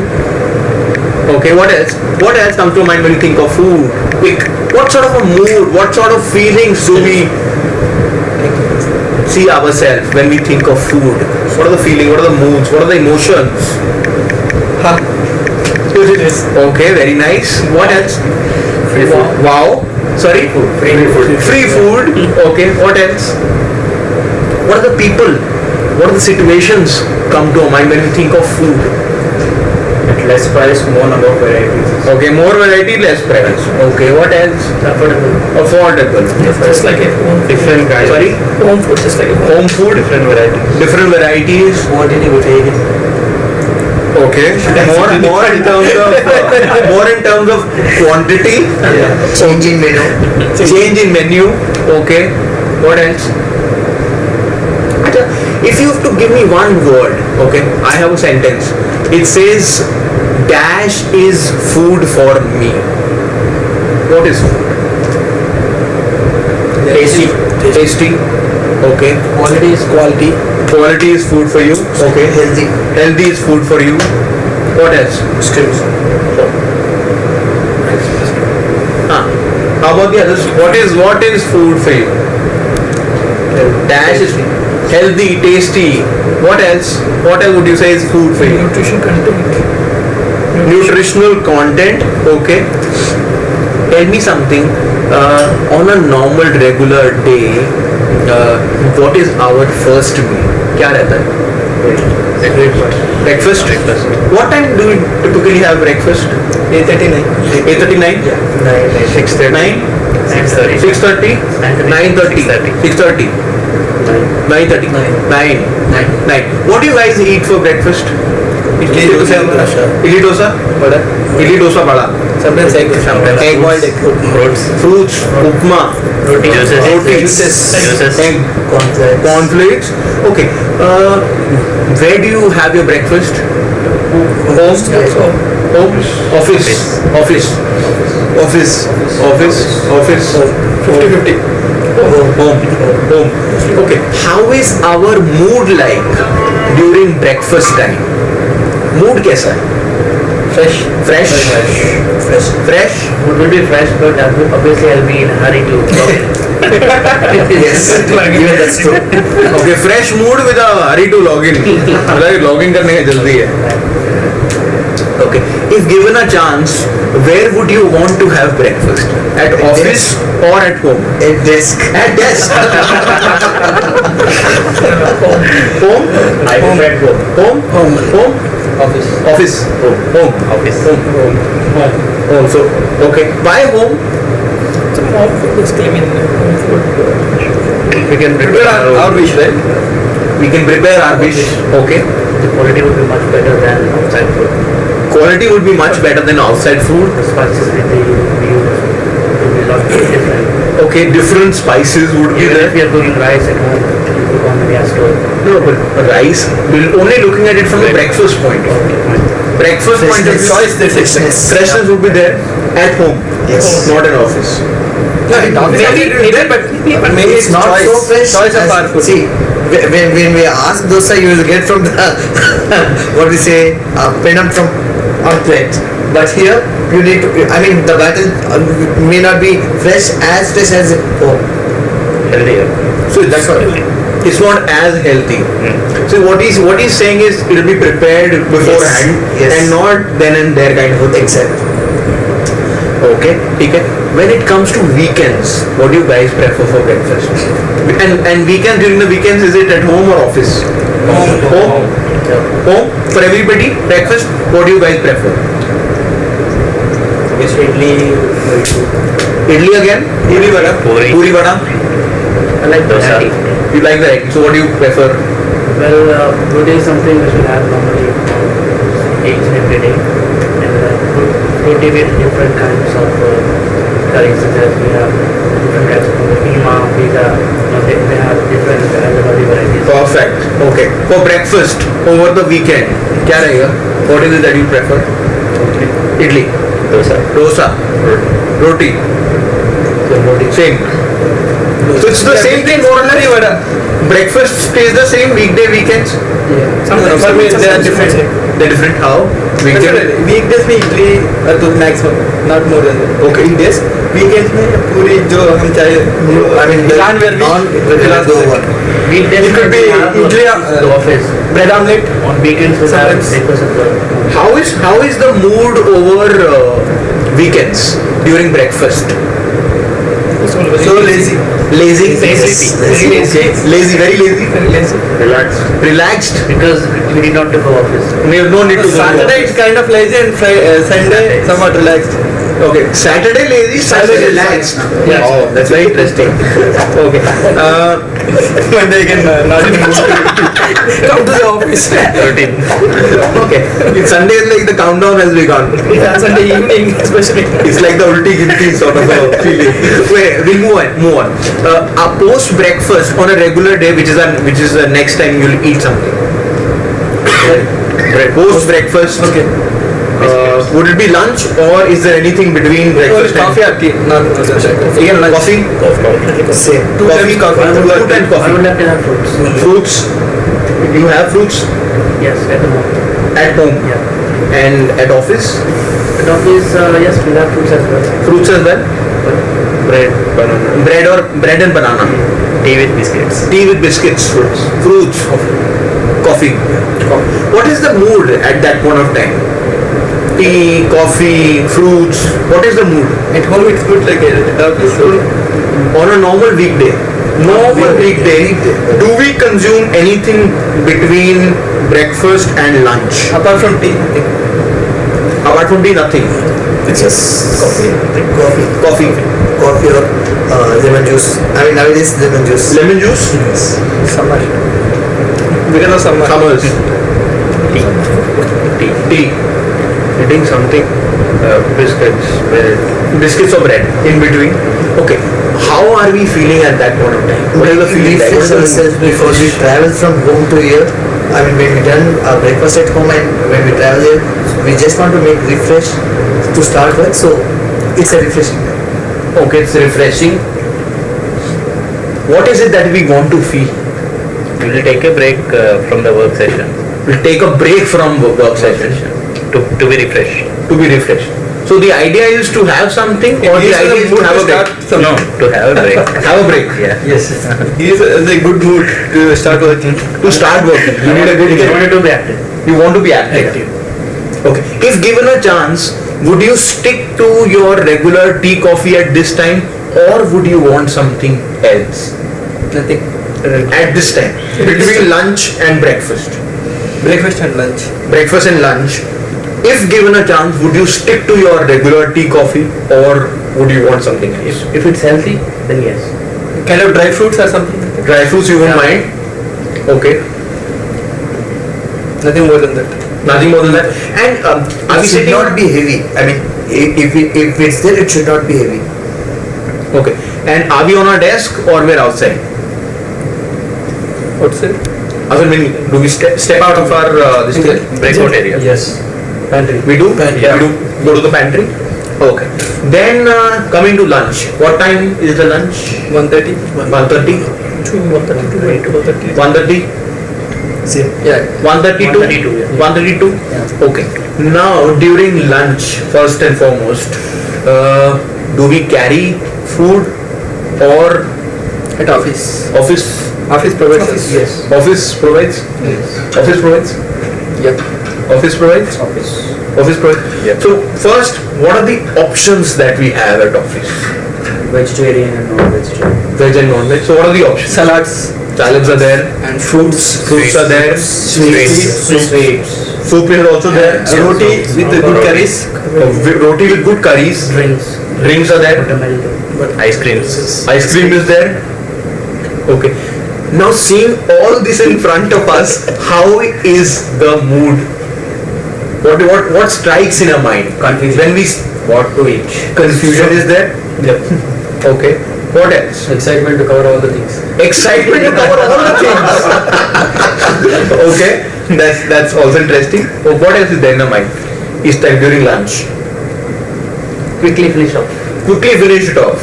Okay, what else? What else comes to mind when you think of food? Quick. What sort of a mood, what sort of feelings do we see ourselves when we think of food? What are the feelings, what are the moods, what are the emotions? Okay, very nice. What else? Free food. Wow. Sorry? Free food. Free food. Okay, what else? What are the people? What are the situations come to our mind when we think of food? At less price, more number of varieties. Okay, more variety, less price. Okay, what else? Affordable. Affordable. Just like a home. Different guys. Sorry? Home food, just like a home. Home food, Different varieties. different varieties. Quantity we take. Okay. More in terms of quantity. Change in menu. Change in menu. Okay. What else? If you have to give me one word, okay, I have a sentence. It says, dash is food for me. What is food? Tasty. Tasty. Okay. Quality is quality. Quality is food for you. Okay. Healthy. Healthy is food for you. What else? Skills. How about the others? What is food for you? Dash is healthy, tasty. What else? What else would you say is food for you? Nutrition content. Nutritional content. Okay. Tell me something. On a normal regular day, what is our first meal? क्या रहता है? Breakfast. What time do we typically have breakfast? 8:39. 8:39. 6:30. 6:30. 9:30. 6:30. 9:30. 9. What do you guys eat for breakfast? Idli dosa. Idli dosa bada. Sometimes egg. Egg boiled egg. Fruits. Upma. Juices. Egg. Cornflakes. Okay. Where do you have your breakfast? Home. Office. 50-50. Home. Okay. How is our mood like during breakfast time? Mood कैसा है? Fresh. Food will be fresh, but obviously I'll be in a hurry to log in. Yes. Even that's true. Okay, fresh mood with a hurry to log in. मतलब login करने का जल्दी है. Okay. If given a chance, where would you want to have breakfast? At office or at home? At desk. At desk. Home? I prefer at home. Home? Office. Home. So, okay. Why home? Some home food is claiming home food. We can prepare our dish, right? We can prepare our dish. Okay. The quality would be much better than outside food. Quality would be much better than outside food. The spices that they use would be a lot different. Okay, different spices would be Even there. if we are cooking rice at home, you cook on the gas stove. No, but rice, we're only looking at it from the breakfast point of view. Breakfast point of view, freshness would be there at home, Yes. not in office. Maybe it's not so fresh. choice of our food. See, when we ask dosa, you will get from the what we say, penam from on plate. But here, you need to. I mean, the batter may not be fresh as home. Healthier. So that's what it's not as healthy. So what he's saying is it'll be prepared beforehand Yes. and not then and there kind of a thing. Exactly. Okay, okay. When it comes to weekends, what do you guys prefer for breakfast? And weekends, during the weekends, is it at home or office? Home. For everybody, breakfast, what do you guys prefer? Yes, idli. Idli again? Puri vada? Puri vada? I like Dosa. roti. You like the egg, so what do you prefer? Well, roti is something which we have normally each and every day. And roti with different kinds of curries, such as we have different kinds of keema, pizza. They have different varieties. Perfect. Okay. For breakfast, over the weekend, क्या रहेगा? What is it that you prefer? Idli. Dosa. Roti. Same. So it's the same thing more or less. Breakfast stays the same weekday, weekends. Sometimes for me they are different. They're different. How? Weekdays में इडली तो maximum, not more than that. Okay. Weekdays, weekends में पूरी जो हम चाहे. I mean, Plan where we non-regular go one. Weekdays It could be we have idli, the office. bread omelette. On weekends we have Sometimes. breakfast as well. How is the mood over weekends during breakfast? So lazy. Lazy. Lazy. Lazy. Very lazy. Relaxed. Relaxed. Because we need not to go office. We have no need to go. Saturday it's kind of lazy and Sunday somewhat relaxed. Okay, Saturday lazy, Sunday relaxed. Yeah. Oh, that's very interesting. Okay. Monday again, not in the mood. Come to the office. Routine. Okay. It's Sunday is like the countdown has begun. Yeah, Sunday evening especially. It's like the ulti guilty sort of a feeling. Wait, we'll move on. Post breakfast on a regular day, which is the next time you'll eat something. Post breakfast. Okay. Would it be lunch or is there anything between breakfast and Coffee or tea? No, Again, coffee? Same. Coffee, coffee. Two and I coffee. would like to have fruits. Fruits. Do you have fruits Yes, at the moment. at home Yeah. and at office? At office, yes, we have fruits as well. Fruits as well. Bread, banana. Bread and banana. Tea with biscuits. Tea with biscuits. Fruits. Coffee. What is the mood at that point of time? Tea, coffee, fruits. What is the mood? At home it's good, like at office. On a normal weekday. Do we consume anything between breakfast and lunch? Apart from tea, Apart from tea, nothing. It's just coffee. Coffee. Coffee or lemon juice. I mean nowadays lemon juice. Lemon juice? Summer. because of summer. Summers. Tea. Eating something. Biscuits, bread. Biscuits or bread in between. Okay. How are we feeling at that point of time? What is the feeling like? Refresh ourselves before we travel from home to here. I mean, when we done our breakfast at home and when we travel here, we just want to make refresh to start with. So it's a refreshing. Okay, it's refreshing. What is it that we want to feel? We will take a break from the work session We'll take a break from work session to be refreshed. to be refreshed. So the idea is to have something or the idea is to have a break? No, to have a break. Have a break. Yeah. Yes. He is in a good mood to start working. To start working. You need a good You wanted to be active. You want to be active. Okay. If given a chance, would you stick to your regular tea, coffee at this time or would you want something else Nothing. at this time? Between lunch and breakfast. Breakfast and lunch. Breakfast and lunch. If given a chance, would you stick to your regular tea, coffee or would you want something else? If it's healthy, then yes. Kind of dry fruits or something. Dry fruits you won't mind? Okay. Nothing more than that. Nothing more than that. And are we It should sitting not be heavy. I mean, if it's there, it should not be heavy. Okay. And are we on our desk or we're outside? What's it? I mean, do we step out of our this thing? Breakout area. Yes. Pantry. We do? Yeah. We do go to the pantry? Okay. Then coming to lunch. What time is the lunch? 1:30. 1:30? 1:30? Same. Yeah. 1:32? 1:32? Okay. Now during lunch, first and foremost, do we carry food or At office. office? Office provides us. Yes. Office provides? Yes. Office provides? Yep. Office provides? Office. Office provides? Yeah. So first, what are the options that we have at office? Vegetarian and non-vegetarian. Veg and non-veg. So what are the options? Salads Salads are there. and fruits. Fruits are there. Sweets. Soup is also there. Roti with the good curries. Roti with good curries. Drinks. Drinks are there. Buttermilk. Ice creams. Ice cream is there. Okay. Now seeing all this in front of us, how is the mood? What strikes in our mind? Confusion. When we what to eat? Confusion is there. Yep. Okay. What else? Excitement to cover all the things. Excitement to cover all the things. Okay. That's also interesting. Oh, what else is there in our mind? Is time during lunch. Quickly finish off. Quickly finish it off.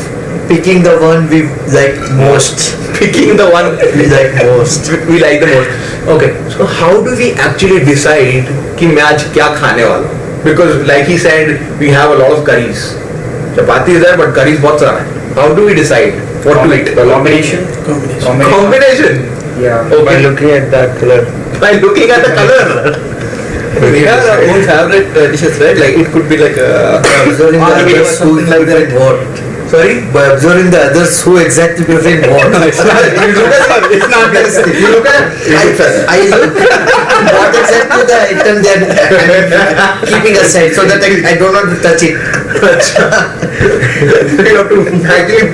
Picking the one we like most. Picking the one We like most. we like the most. Okay, so how do we actually decide कि मैं आज क्या खाने वाला हूँ? Because like he said, we have a lot of curries. Chapati is there, but curries बहुत सारा है. How do we decide what to eat? Combination. Combination. Yeah. Okay. By looking at that color. By looking at the color. We have our own favorite dishes, right? Like it could be like Observing the others who something like that. what. Sorry. By observing the others who exactly prefer what. It's not. It's not this. You look at I look what exactly the item they are keeping aside so that I don't want to touch it. You have to actually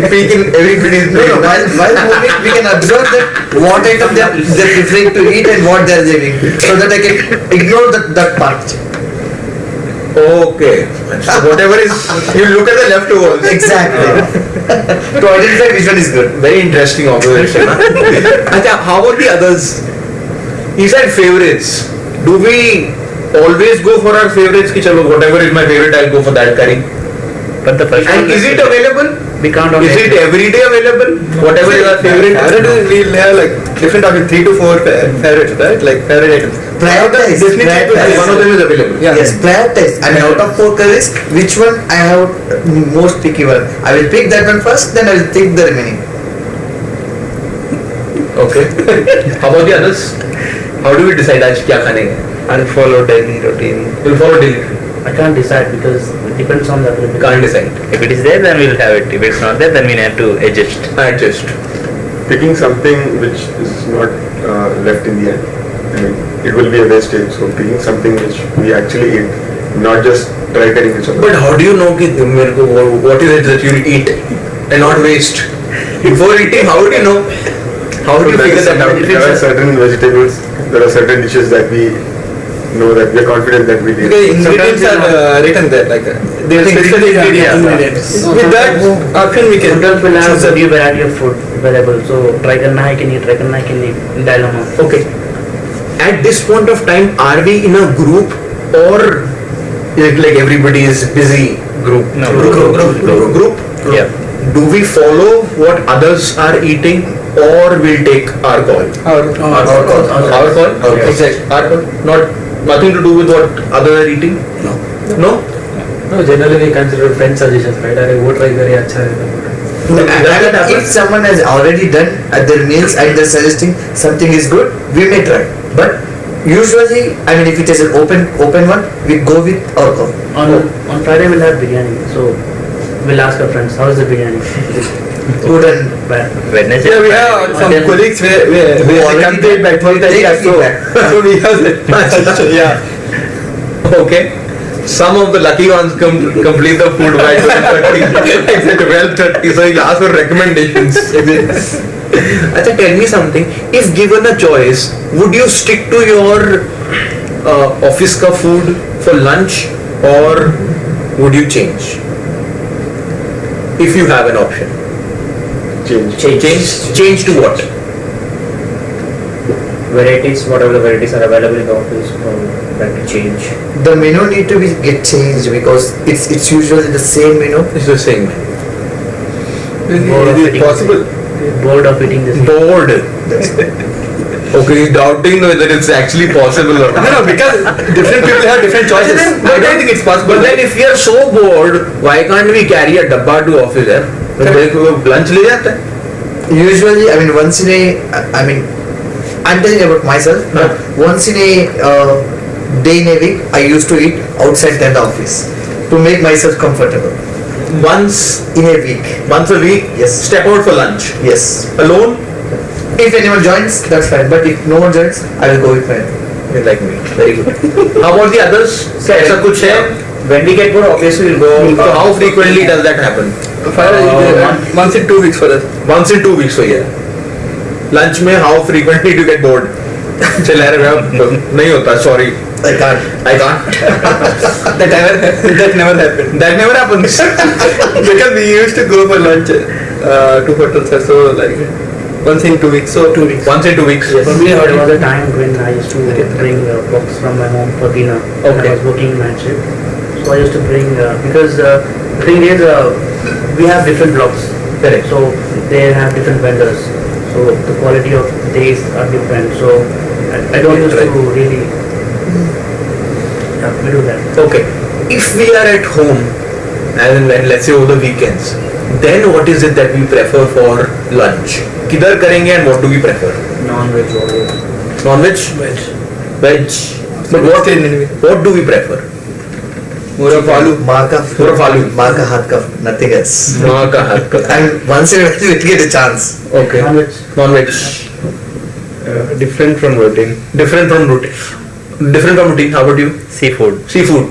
peek in everybody's No, no, while moving, we can observe that what item they're preferring to eat and what they're leaving, so that I can ignore that part. Okay. So whatever is, you look at the leftovers. Exactly. To identify which one is good. Very interesting observation. Acha, how about the others? He said favorites. Do we always go for our favorites? Ki chalo, whatever is my favorite, I'll go for that curry. But the first And is it available? We can't Is it every day available? Whatever is our favorite. We'll have like different options, 3 to 4 favorites, right? Like favorite items. Prioritize. One of them is available. Yeah. Yes, prioritize. I mean, out of 4 curries, which one I have most picky one? I will pick that one first, then I will pick the remaining. Okay. How about the others? How do we decide आज क्या खाने हैं? I'll follow daily routine. We'll follow daily. I can't decide because it depends on the availability. Can't decide. If it is there, then we'll have it. If it's not there, then we have to adjust. Adjust. Picking something which is not left in the end. I mean, it will be a wastage. So picking something which we actually eat, not just try carrying each other. But how do you know कि मेरे को what is it that you eat and not waste? Before eating, how do you know? How do you figure that out? There are certain vegetables, there are certain dishes that we know that we are confident that we eat. Because ingredients are written there, like there are special ingredients. With that option, we can Sometimes we'll have choose a a new variety of food available. So try karna hai ki nahi, try karna hai ki nahi, dilemma. Okay. At this point of time, are we in a group or is it like everybody is busy group? No, Group. Yeah. Do we follow what others are eating or we'll take our call? our Our call? Okay. Exactly. Our call. Nothing to do with what others are eating? No. No? No, generally we consider friend suggestions, right? अरे वो try करिए अच्छा है. And if someone has already done at their meals and they're suggesting something is good, we may try. But usually, I mean, if it is an open one, we go with our call. On Friday we'll have biryani. So we'll ask our friends, how is the biryani? Good and Bad. Wednesday. Yeah, we have some Okay. colleagues where they already come to it by 12:30 or so. So we have that. Yeah. Okay. Some of the lucky ones complete the food by 12:30. Exactly, 12:30. So you'll ask for recommendations. Acha, tell me something. If given a choice, would you stick to your office ka food for lunch or would you change? If you have an option. Change to what? Varieties, whatever the varieties are available in the office, that will change. the menu need to get changed because it's usually the same menu. It's the same. Is it possible? Bored of eating this. Bored. That's Okay, you're doubting whether it's actually possible or not. No, because different people have different choices. I don't think it's possible. But then if we are so bored, why can't we carry a dabba to office there? Lunch ले जाते हैं. usually, I mean, once in a, I mean, I'm telling about myself. Once in a day in a week, I used to eat outside the office to make myself comfortable. Once In a week, a week, Yes. step out for lunch. yes. Alone, If anyone joins, that's fine. But if no one joins, I will go with my. you're like me. Very good. How about the others? ऐसा कुछ है? When we get bored, obviously we'll go. So how frequently does that happen? Once in 2 weeks for us. Once in 2 weeks हो गया. Lunch में how frequently do you get bored? चल यार नहीं होता. Sorry. I can't. I can't. That never happened. That never happens. Because we used to go for lunch to hotels, so like once in 2 weeks. So 2 weeks. Once in 2 weeks. For me, there was a time when I used to bring books from my home for dinner. When I was working night shift. So I used to bring, because the thing is, we have different blocks. Correct. So they have different vendors. So the quality of days are different. So I don't used to really, yeah, we do that. Okay. If we are at home, and let's say over the weekends, then what is it that we prefer for lunch? किधर करेंगे and what do we prefer? Non-veg or veg. Non-veg? Veg. Veg. But what do we prefer? More of aloo. माँ का More of aloo. माँ का हाथ का nothing else. माँ का हाथ का. And once in a while we get a chance. Okay. Non-veg. Non-veg. Different from routine. Different from routine. Different from routine. How about you? Seafood. Seafood.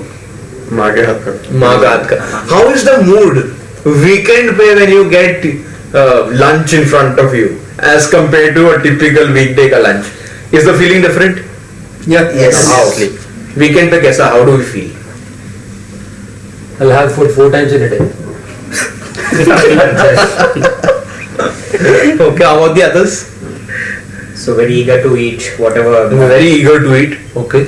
मागे हाथ का. Magatka. How is the mood weekend पे when you get lunch in front of you as compared to a typical weekday का lunch? Is the feeling different? Yeah. Yes. How? Weekend पे कैसा? How do we feel? I'll have food 4 times in a day. Okay, how about the others? So very eager to eat whatever. Very eager to eat. Okay.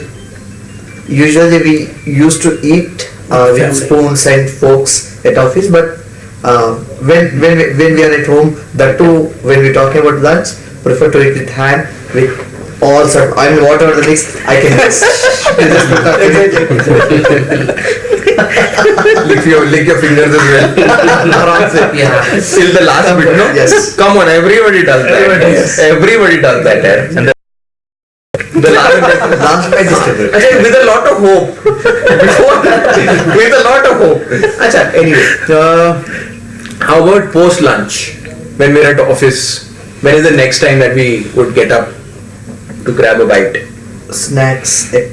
Usually we used to eat with Family. spoons and forks at office, but when we are at home, that too, when we're talking about lunch, prefer to eat with hand, with all sort. I mean, whatever the mix, I can just lick your fingers as well. Yeah. Till the last bit, no? Yes. Come on, everybody does that. Everybody does that. And the Last bite is different. Achha, with a lot of hope. Before that, with a lot of hope. Achha, anyway, how about post lunch? When we're at office, when is the next time that we would get up to grab a bite? Snacks at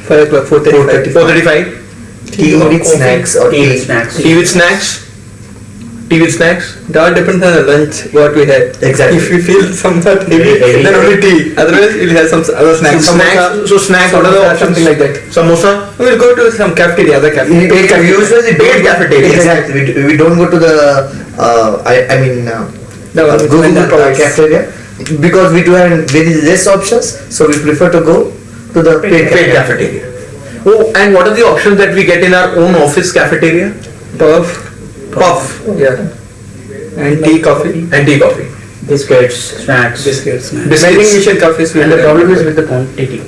5 o'clock, 4:35. 4:35? tea with snacks or Tea tea. with snacks. Tea with snacks? Tea with snacks? It all depends on the lunch what we had. Exactly. If we feel somewhat heavy, Heavy. then only tea. Otherwise, we'll have some other snacks. Snacks. So snacks, what are the Samosa, options? something like that. Samosa? We'll go to some cafeteria, other cafeteria. We usually Paid cafeteria. Exactly. We don't go to the I mean The one which Google vendor provides. cafeteria because we do have very less options, so we prefer to go to the paid Paid cafeteria. Oh, and what are the options that we get in our own office cafeteria? Puff. Puff Yeah. And tea, coffee. and tea coffee. Biscuits, snacks. Biscuits. Vending machine coffees. And the problem is with the quantity.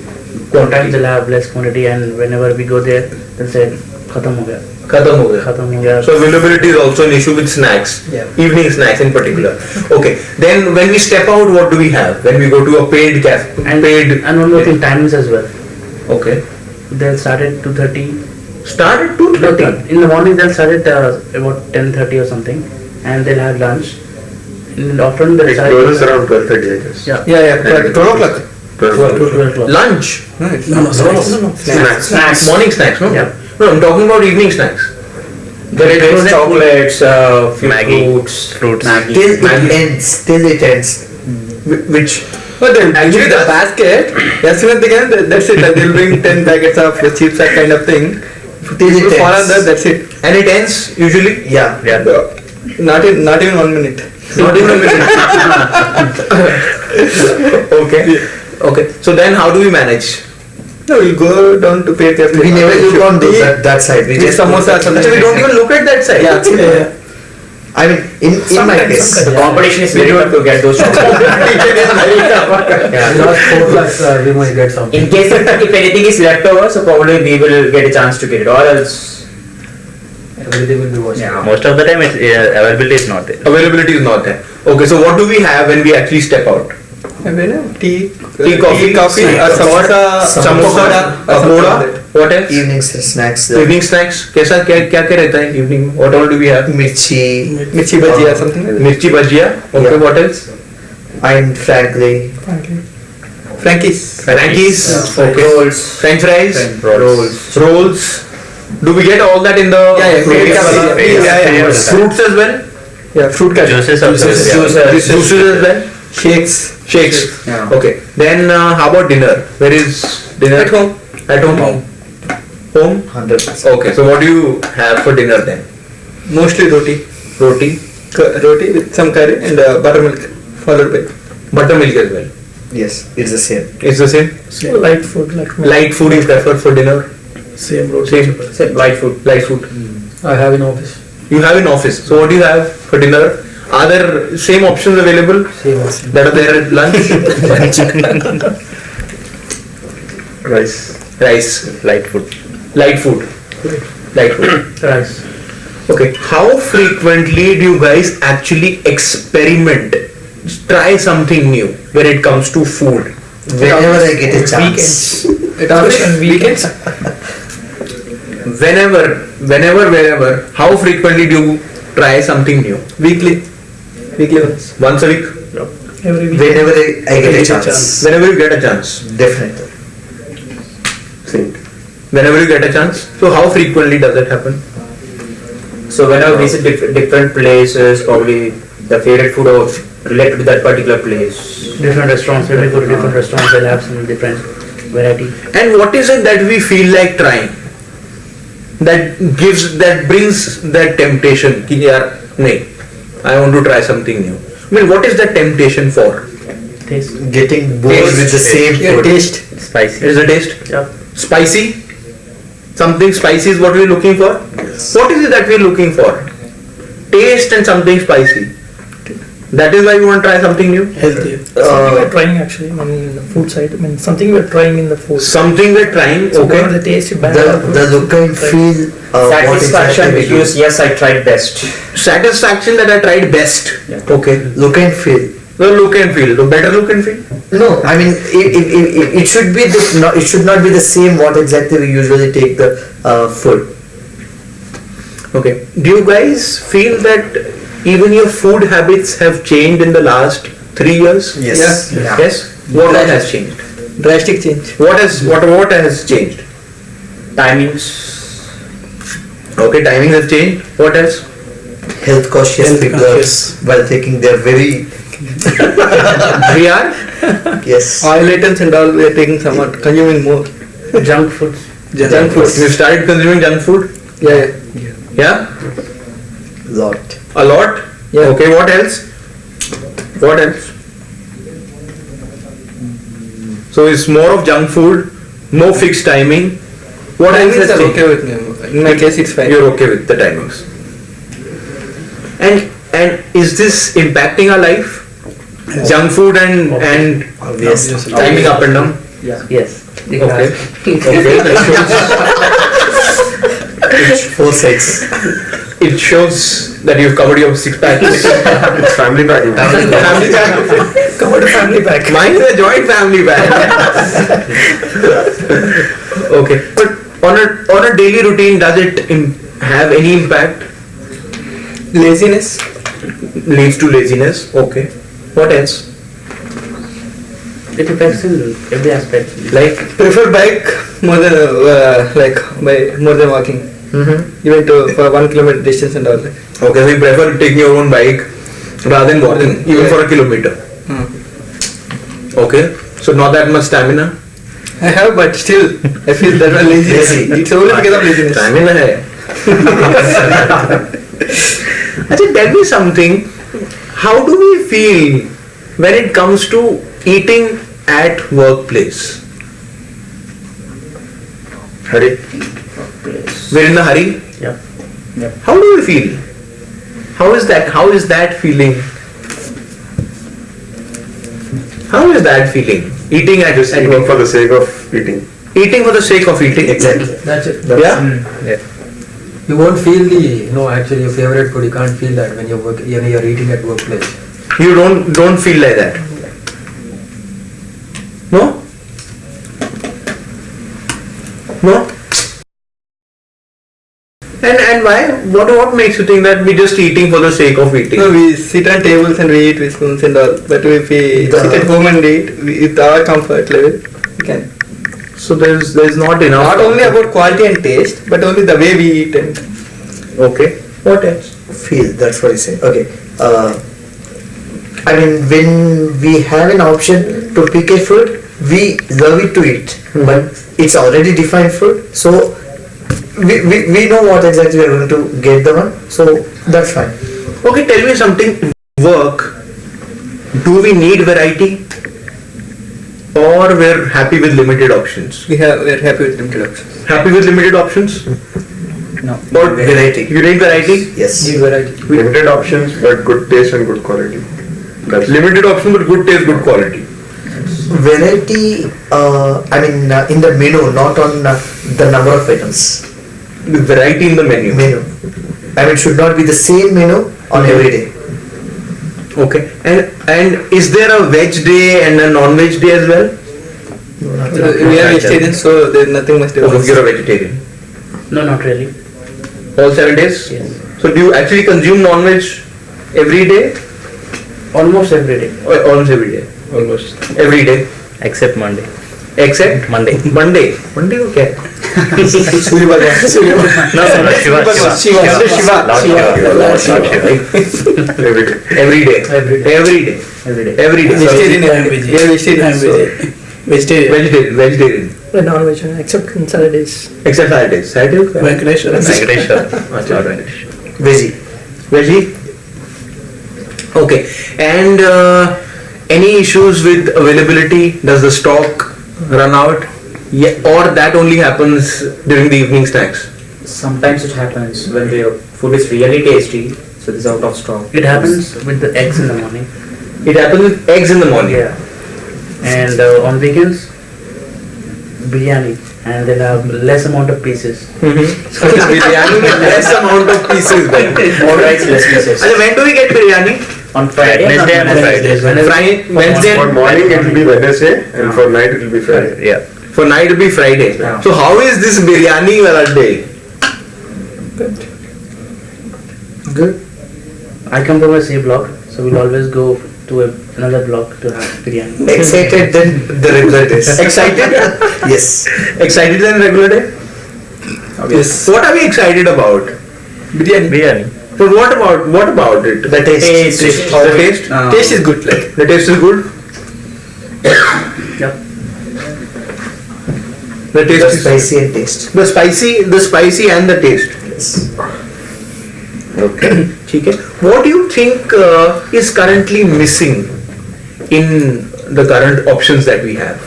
Sometimes they'll have less quantity, and whenever we go there, they'll say, "Khatam ho gaya, Khatam ho gaya. khatam ho gaya." So availability is also an issue with snacks. Yeah. Evening snacks in particular. Okay. Then when we step out, what do we have? When we go to a paid cafe, And paid. and one more thing, timings as well. Okay. They'll start at 2:30. Start at 2:30. In the morning they'll start at about 10:30 or something, and they'll have lunch. In the afternoon they'll It start. closes around 12:30, I guess. Yeah. Yeah. 12 o'clock. 12 o'clock. Lunch. No, it's No, no, snacks. Snacks. Snacks. Morning snacks, no? Yeah. No, I'm talking about evening snacks. Bread, chocolates, few Maggi, fruits, fruits. Maggi. till it ends. Which But then actually the that's- basket, as soon as they get, that's it. Like they'll bring 10 packets of chips, that kind of thing. Till it People fall on ends. that, that's it. and it ends usually. Yeah. Yeah. Not even 1 minute. Not even a minute. Okay. Okay. So then how do we manage? No, we'll go down to paid cafeteria. We never look on Tea, that side. We with just samosa or something. Actually, we don't even look at that side. Yeah. I mean, in my case. The competition is very tough to get those chocolates. Last 4 plus, we might get something. In case if anything is left over, so probably we will get a chance to get it, or else. Everything will be washed. Yeah. Most of the time, it's, availability is not there. Availability is not there. Okay. So what do we have when we actually step out? Tea, coffee, coffee, or samosa, Samosa, pakoda. What else? Evening snacks. Evening snacks. कैसा क्या क्या क्या रहता है evening? What all do we have? Mirchi mirchi bhaji or something like that. Mirchi bhajia. Okay. Yeah. What else? and frankly Frankie's. Frankies. Okay. Rolls. French fries. Rolls. Rolls. Do we get all that in the Yeah, paid yeah, cafeteria? yeah. Fruits as well. Yeah, fruit curry. Juices also. Juices as well. Shakes. Shakes. Yeah. Okay. Then how about dinner? Where is dinner? At home. At home. Home. 100%. Okay. So what do you have for dinner then? Mostly roti. Roti. Roti with some curry and buttermilk followed by. Buttermilk as well. Yes, it's the same. It's the same. Light food, like Light food you prefer for dinner. same road. Same. Light food. Light food. I have in office. You have in office. So what do you have for dinner? Are there same options available Same as that are there at lunch? Rice. Rice, light food. Light food. Light food. Rice. Okay. How frequently do you guys actually experiment? Try something new when it comes to food. Whenever I get a chance. At office and weekends. Wherever. How frequently do you try something new? Weekly once. Once a week? Every week. Whenever I get a chance. Whenever you get a chance. Definitely. Same. Whenever you get a chance. So how frequently does that happen? So whenever we visit different places, probably the favorite food or related to that particular place. Different restaurants, when we go to different restaurants, they'll have some different variety. And what is it that we feel like trying? That brings that temptation. Ki yaar, nahi, I want to try something new. I mean, what is that temptation for? Taste. Getting bored with the same food. Taste. Spicy. Is the taste? Yeah. Spicy? Something spicy is what we're looking for? What is it that we're looking for? Taste and something spicy. That is why we want to try something new? Healthier. Something we're trying actually, I mean, in the food side. I mean, something we're trying in the food. Something we're trying, So okay. whatever the taste you The look and feel. What Satisfaction exactly we because do. yes, I tried best. Satisfaction that I tried best. Okay. Look and feel. The look and feel. The better look and feel. No, I mean it should be it should not be the same what exactly we usually take the food. Okay. Do you guys feel that even your food habits have changed in the last 3 years? Yes. Yeah. Yes. What has changed? Drastic change. What has changed? Timings. Okay, timing has changed. What else? Health cautious Health people conscious. while taking their very We are yes. Oil items and all we are taking somewhat, consuming more. Junk foods. Junk food. You started consuming junk food? Yeah. Yeah? Lot. A lot? Yeah. Okay, what else? What else? So it's more of junk food, no fixed timing. What else Timings has are changed? okay with me. In my case, it's fine. You're okay with the timings. And is this impacting our life? Junk food and Obvious. timing up and down? Yes. Okay. Okay. Four sides. It shows that you've covered your six packs. It's family packing. Family pack. Covered a family pack. Mine is a joint family pack. Okay. But on a daily routine, does it have any impact? Laziness. Leads to laziness. Okay. What else? It affects in every aspect. Like? Prefer bike more than more than walking. Mm-hmm. Even for 1 kilometer distance and all that. Okay, so you prefer taking your own bike rather than walking, even for a kilometer. Okay. So not that much stamina. I have, but still, I feel that one lazy. It's only because of laziness. Stamina hai. Achha, tell me something. How do we feel when it comes to eating at workplace? Hurry. We're in a hurry. Yeah. How do we feel? How is that feeling? How is that feeling? Eating at Just eating for the sake of eating. Eating for the sake of eating. Exactly. That's it. Yeah. You won't feel actually your favorite food. You can't feel that when you're eating at workplace. You don't feel like that. No? No? And why? What makes you think that we're just eating for the sake of eating? No, we sit on tables and we eat with spoons and all. But if we sit at home and eat with our comfort level, we can. So there's not enough. Not only about quality and taste, but only the way we eat and. Okay. What else? Feel, that's what I say. Okay. I mean, when we have an option to pick a food, we love it to eat. But it's already defined food, so we know what exactly we are going to get the one, so that's fine. Okay, tell me something. Work. Do we need variety? Or we're happy with limited options? We're happy with limited options. Happy with limited options? No. Or Variety. You need variety? Yes. Need variety. Limited options, but good taste and good quality. That's Limited options but good taste, good quality. Variety, I mean, in the menu, not on the number of items. Variety in the menu. I mean, it should not be the same menu on every day. Okay. And is there a veg day and a non-veg day as well? No, not We are vegetarians, so there's nothing much Oh, difference. you're a vegetarian. No, not really. All 7 days? Yes. So do you actually consume non-veg every day? Almost every day. Or almost every day? Almost. Every day. Except Monday. Except? Monday. Monday. Monday को क्या है? Surya Bhagwan. No, Shiva. Lord Shiva. Every day. Every day. Every day. Vegetarian. I am Vegetarian. vegetarian. Vegetarian. Non-veg, except on Saturdays. Except Saturdays. Saturdays? Venkateshwara. Acha, Veggie. Veggie? Okay. And any issues with availability? Does the stock run out? Yeah, or that only happens during the evening snacks? Sometimes it happens when the food is really tasty, so it is out of stock. It happens with the eggs in the morning. It happens with eggs in the morning. Yeah. And on weekends, biryani, and they'll have less amount of pieces. So it's biryani with less amount of pieces then. More rice, less pieces. And when do we get biryani? On Friday. Wednesday and Friday. Wednesday. For morning it will be Wednesday and for night it will be Friday. Yeah. For night it will be Friday. Yeah. So how is this biryani wala day? Good. I come from a C block, so we'll always go to another block to have biryani. Excited than the regular days. Excited? Yes. Excited than regular day? Yes. What are we excited about? Biryani. But what about it? The taste. The taste? Taste is good, like. The taste is good? Yep. The taste The is spicy and taste. the spicy and the taste. Yes. Okay. Okay. What do you think is currently missing in the current options that we have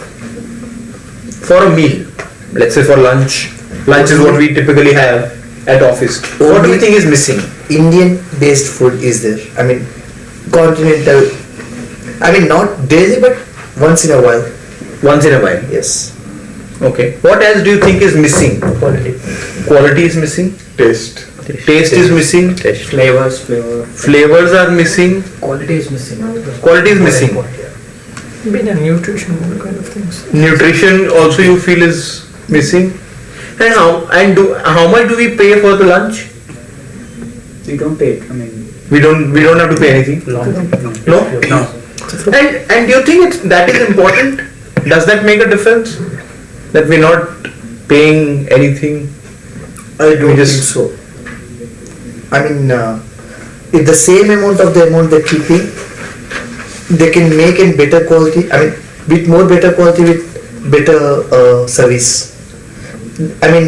for a meal? Let's say for lunch. Lunch is what we typically have at office. What do you think is missing? Indian based food is there. I mean, continental. I mean, not daily, but once in a while. Once in a while. Yes. Okay. What else do you think is missing? Quality. Quality is missing. Taste. Taste is missing. Flavors. Flavors are missing. Quality is missing. Quality is missing. Been a nutrition kind of things. Nutrition also you feel is missing. And how much do we pay for the lunch? We don't pay it. I mean, We don't have to pay anything. No. No? And do you think that is important? Does that make a difference? That we're not paying anything? I don't just- think so. I mean, if the same amount of the amount that we pay, they can make in better quality. I mean, with more better quality, with better service. I mean,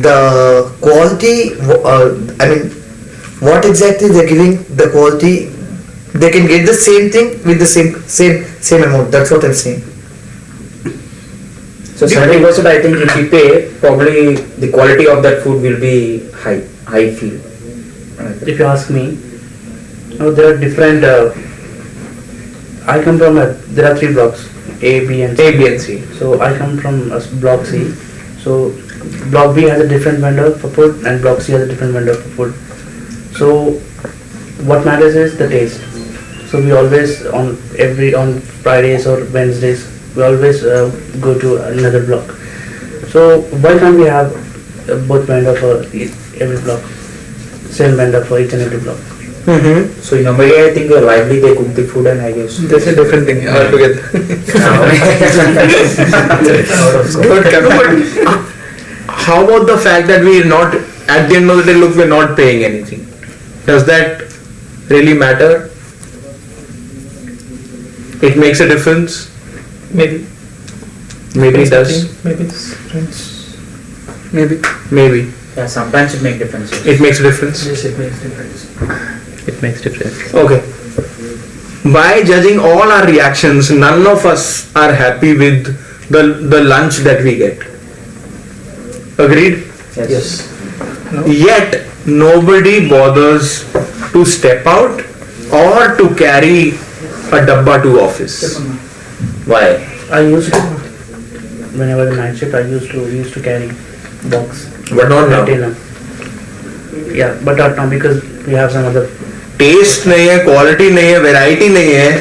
the quality. I mean, what exactly they're giving the quality, they can get the same thing with the same amount. That's what I'm saying. so 70% I think if we pay, probably the quality of that food will be high. I feel. If you ask me, there are different. I come from there are 3 blocks, A, B, and C. A, B and C. So I come from block C. So block B has a different vendor for food, and block C has a different vendor for food. So what matters is the taste. So we always on Fridays or Wednesdays we always go to another block. So why can't we have both vendor for every block? Same vendor for each and every block. So in America, I think lively they cook the food, and I guess That's a different thing altogether. How about the fact that we are not, at the end of the day, look, we're not paying anything? Does that really matter? It makes a difference? Maybe. Maybe it does. Maybe it's friends. Maybe. yeah, sometimes it makes difference. It makes a difference. Yes, it makes difference. It makes difference. Okay. By judging all our reactions, none of us are happy with the lunch that we get. Agreed? Yes. Yet nobody bothers to step out or to carry a dabba to office. Why? I used to, whenever the night shift, we used to carry box. But not now. Container. Yeah, but not now because we have some other. Taste nahi hai, quality nahi hai, variety nahi hai.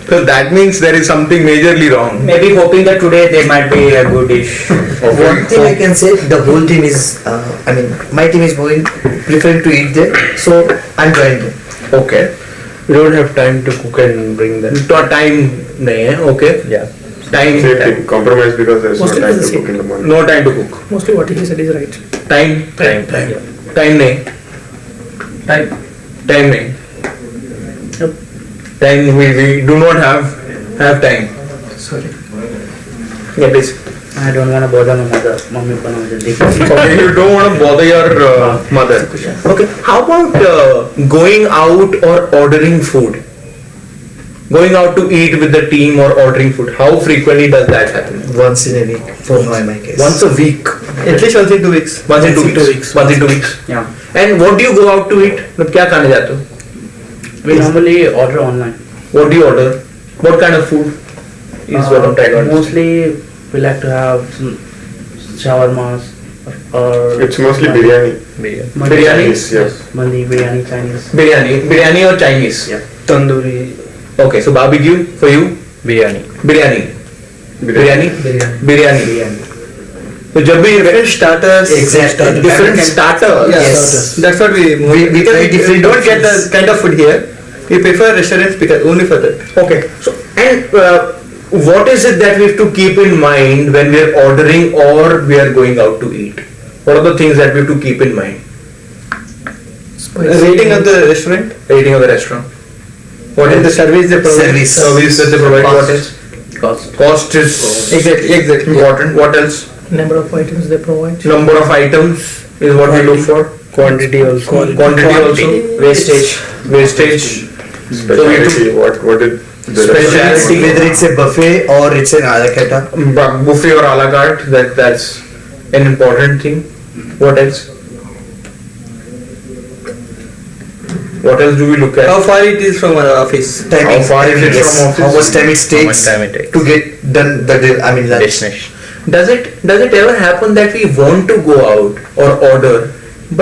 So that means there is something majorly wrong. Maybe hoping that today there might be a good dish. One thing I can say, the whole team is, I mean, my team is preferring to eat there, so I'm joining them. Okay. We don't have time to cook and bring them. तो time nahi hai, okay. Yeah. Time. Same thing. Compromise because there's Mostly no time it's to the cook in the morning. No time to cook. Mostly what he said is right. Time. Time. Time नहीं. Time. Time नहीं. Time we do not have time. Sorry. Yeah, please. I don't want to bother my mother. Mommy bana mujhe dekh. Okay, you don't want to bother your mother. Okay, how about going out or ordering food? Going out to eat with the team or ordering food. How frequently does that happen? Once in a week, for my case. Once a week. At least once in 2 weeks. Once in 2 weeks. Once in 2 weeks. Yeah. And what do you go out to eat? मतलब क्या खाने जाते हो? We normally order online. What do you order? What kind of food is what I'm trying to understand? Mostly we like to have some shawarmas or It's mostly biryani. Biryani? Yes. Mandi, biryani, Chinese. Biryani or Chinese? Yeah. Tandoori. Okay, so barbecue for you? Biryani. Biryani. Biryani? Biryani. So जब भी Different starters. Exactly. different starters. Yes. That's what we because try we different don't get the options. kind of food here. We prefer restaurants because only for that. Okay. So and what is it that we have to keep in mind when we are ordering or we are going out to eat? What are the things that we have to keep in mind? Rating of the restaurant Rating of the restaurant. What and the is service they provide. service that they provide? What is Cost. cost is Exactly. important. What else? Number of items they provide. Number of items is what we look for. Quantity also. Quantity also. Wastage. Wastage. Speciality. What did the Speciality. Whether it's a buffet or it's an a la carte. Buffet or a la carte. That's an important thing. What else? What else do we look at? How far it is from our office? Timing. How far is it Yes. from office? How much time it How takes much time it takes? to get done lunch. Destination. Does it ever happen that we want to go out or order,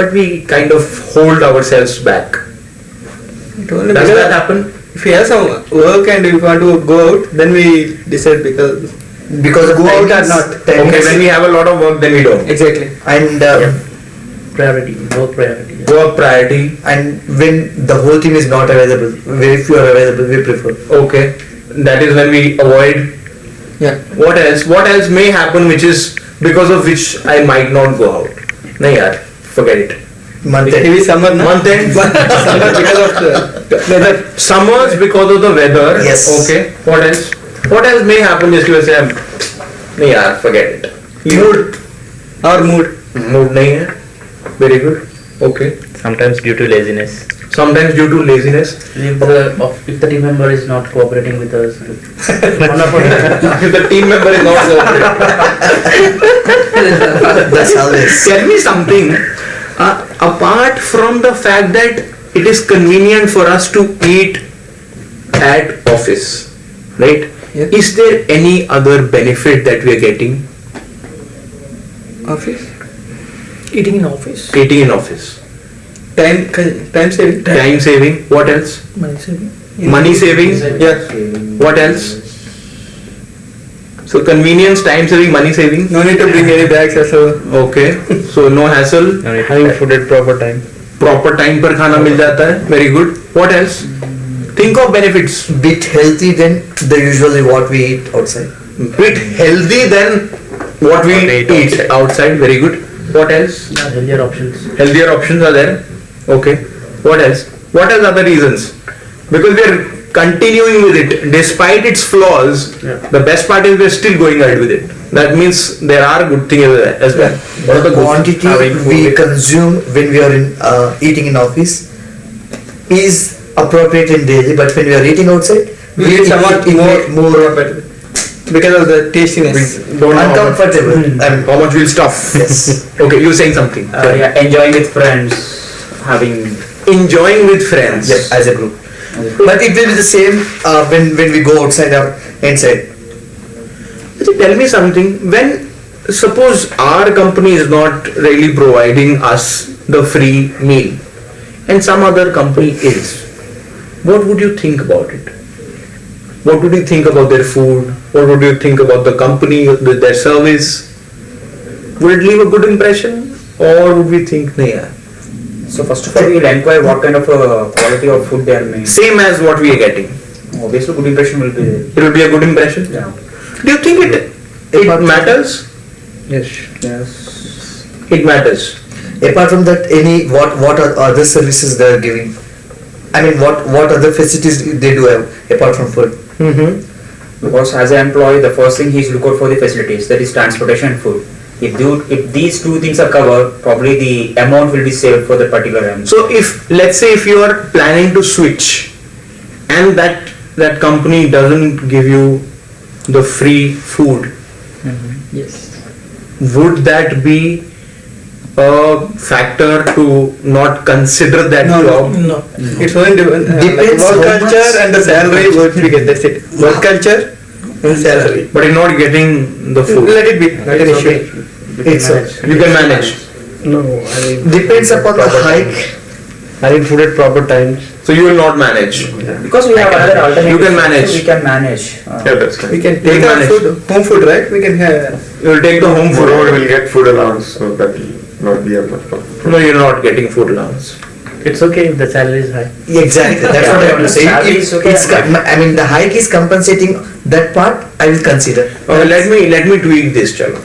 but we kind of hold ourselves back? It only Does because that happen? if we have some work and if we want to go out, then we decide because Because of go out or timings. not. Okay, when we have a lot of work, then we don't. Exactly. And Priority. Work priority. Work priority. and when the whole team is not available, very few are available, we prefer. Okay, that is when we avoid. Yeah. What else? What else may happen which is because of which I might not go out? Nahi yaar, forget it. Month end. Heavy summer, na? Month end. Summer because of the weather. Summers because of the weather. Yes. Okay. What else? What else may happen? Just give say, nahi yaar, forget it. Mood. Our mood. Mood nahi hai. Very good. Okay. Sometimes due to laziness. Sometimes due to laziness. If the team member is not cooperating with us, one of If the team member is not cooperating. That's always. Tell me something. Apart from the fact that it is convenient for us to eat at office, right? Yeah. Is there any other benefit that we are getting Office. Eating in office. eating in office? Time saving. Time saving. What else? Money saving. Money saving. Yeah. What else? So convenience, time saving, money saving. No need to bring any bags or so. Okay. So no hassle. Having food at proper time. Proper time पर खाना मिल जाता है. Very good. What else? Think of benefits. Bit healthy than the usually what we eat outside. Bit healthy than what we eat outside. Very good. What else? healthier options. Healthier options are there. Okay. What else? What else are the reasons? Because we are continuing with it despite its flaws. The best part is we are still going ahead with it. That means there are good things as well. What are the good Quantity having food we with- consume when we are in eating in office is appropriate in daily, but when we are eating outside, We eat somewhat more because of the tastiness. don't know how much- uncomfortable. how much we'll stuff. Yes. Okay, you saying something? Yeah, enjoying with friends, having Enjoying with friends. Yes, as a group. But it will be the same when we go outside or inside. So tell me something. When suppose our company is not really providing us the free meal, and some other company is, what would you think about it? What would you think about their food? What would you think about the company, their service? Would it leave a good impression, or would we think, nahi yaar? So first of all, we'll inquire what kind of quality of food they are making. Same as what we are getting? Obviously, good impression will be there. It will be a good impression. Yeah. Do you think it matters? Yes. It matters. Apart from that, what are other services they are giving? I mean, what other facilities they do have apart from food? Because as an employee, the first thing he's look out for the facilities, that is transportation and food. If these two things are covered, probably the amount will be saved for the particular employee. So if, let's say if you are planning to switch and that company doesn't give you the free food, Yes. would that be a factor to not consider that job? No. It's only Depends work how culture much- and the salary what we get. That's it. Work culture and salary. But you're not getting the food. Let it be. Not an issue. You can manage. No, Depends upon the hike. having food at proper times. So you will not manage. Because we have other alternatives. You can manage. So we can manage. Yeah, that's right. We can They take our manage. food, home food, right? We can have. You will take the home food. Moreover, we'll get food allowance, so that will not be a much problem. No, you're not getting food allowance. It's okay if the salary is high. Exactly, that's what I want to say. Salary If is okay. it's I mean, the hike is compensating that part. I will consider. Okay, let me tweak this, chalo.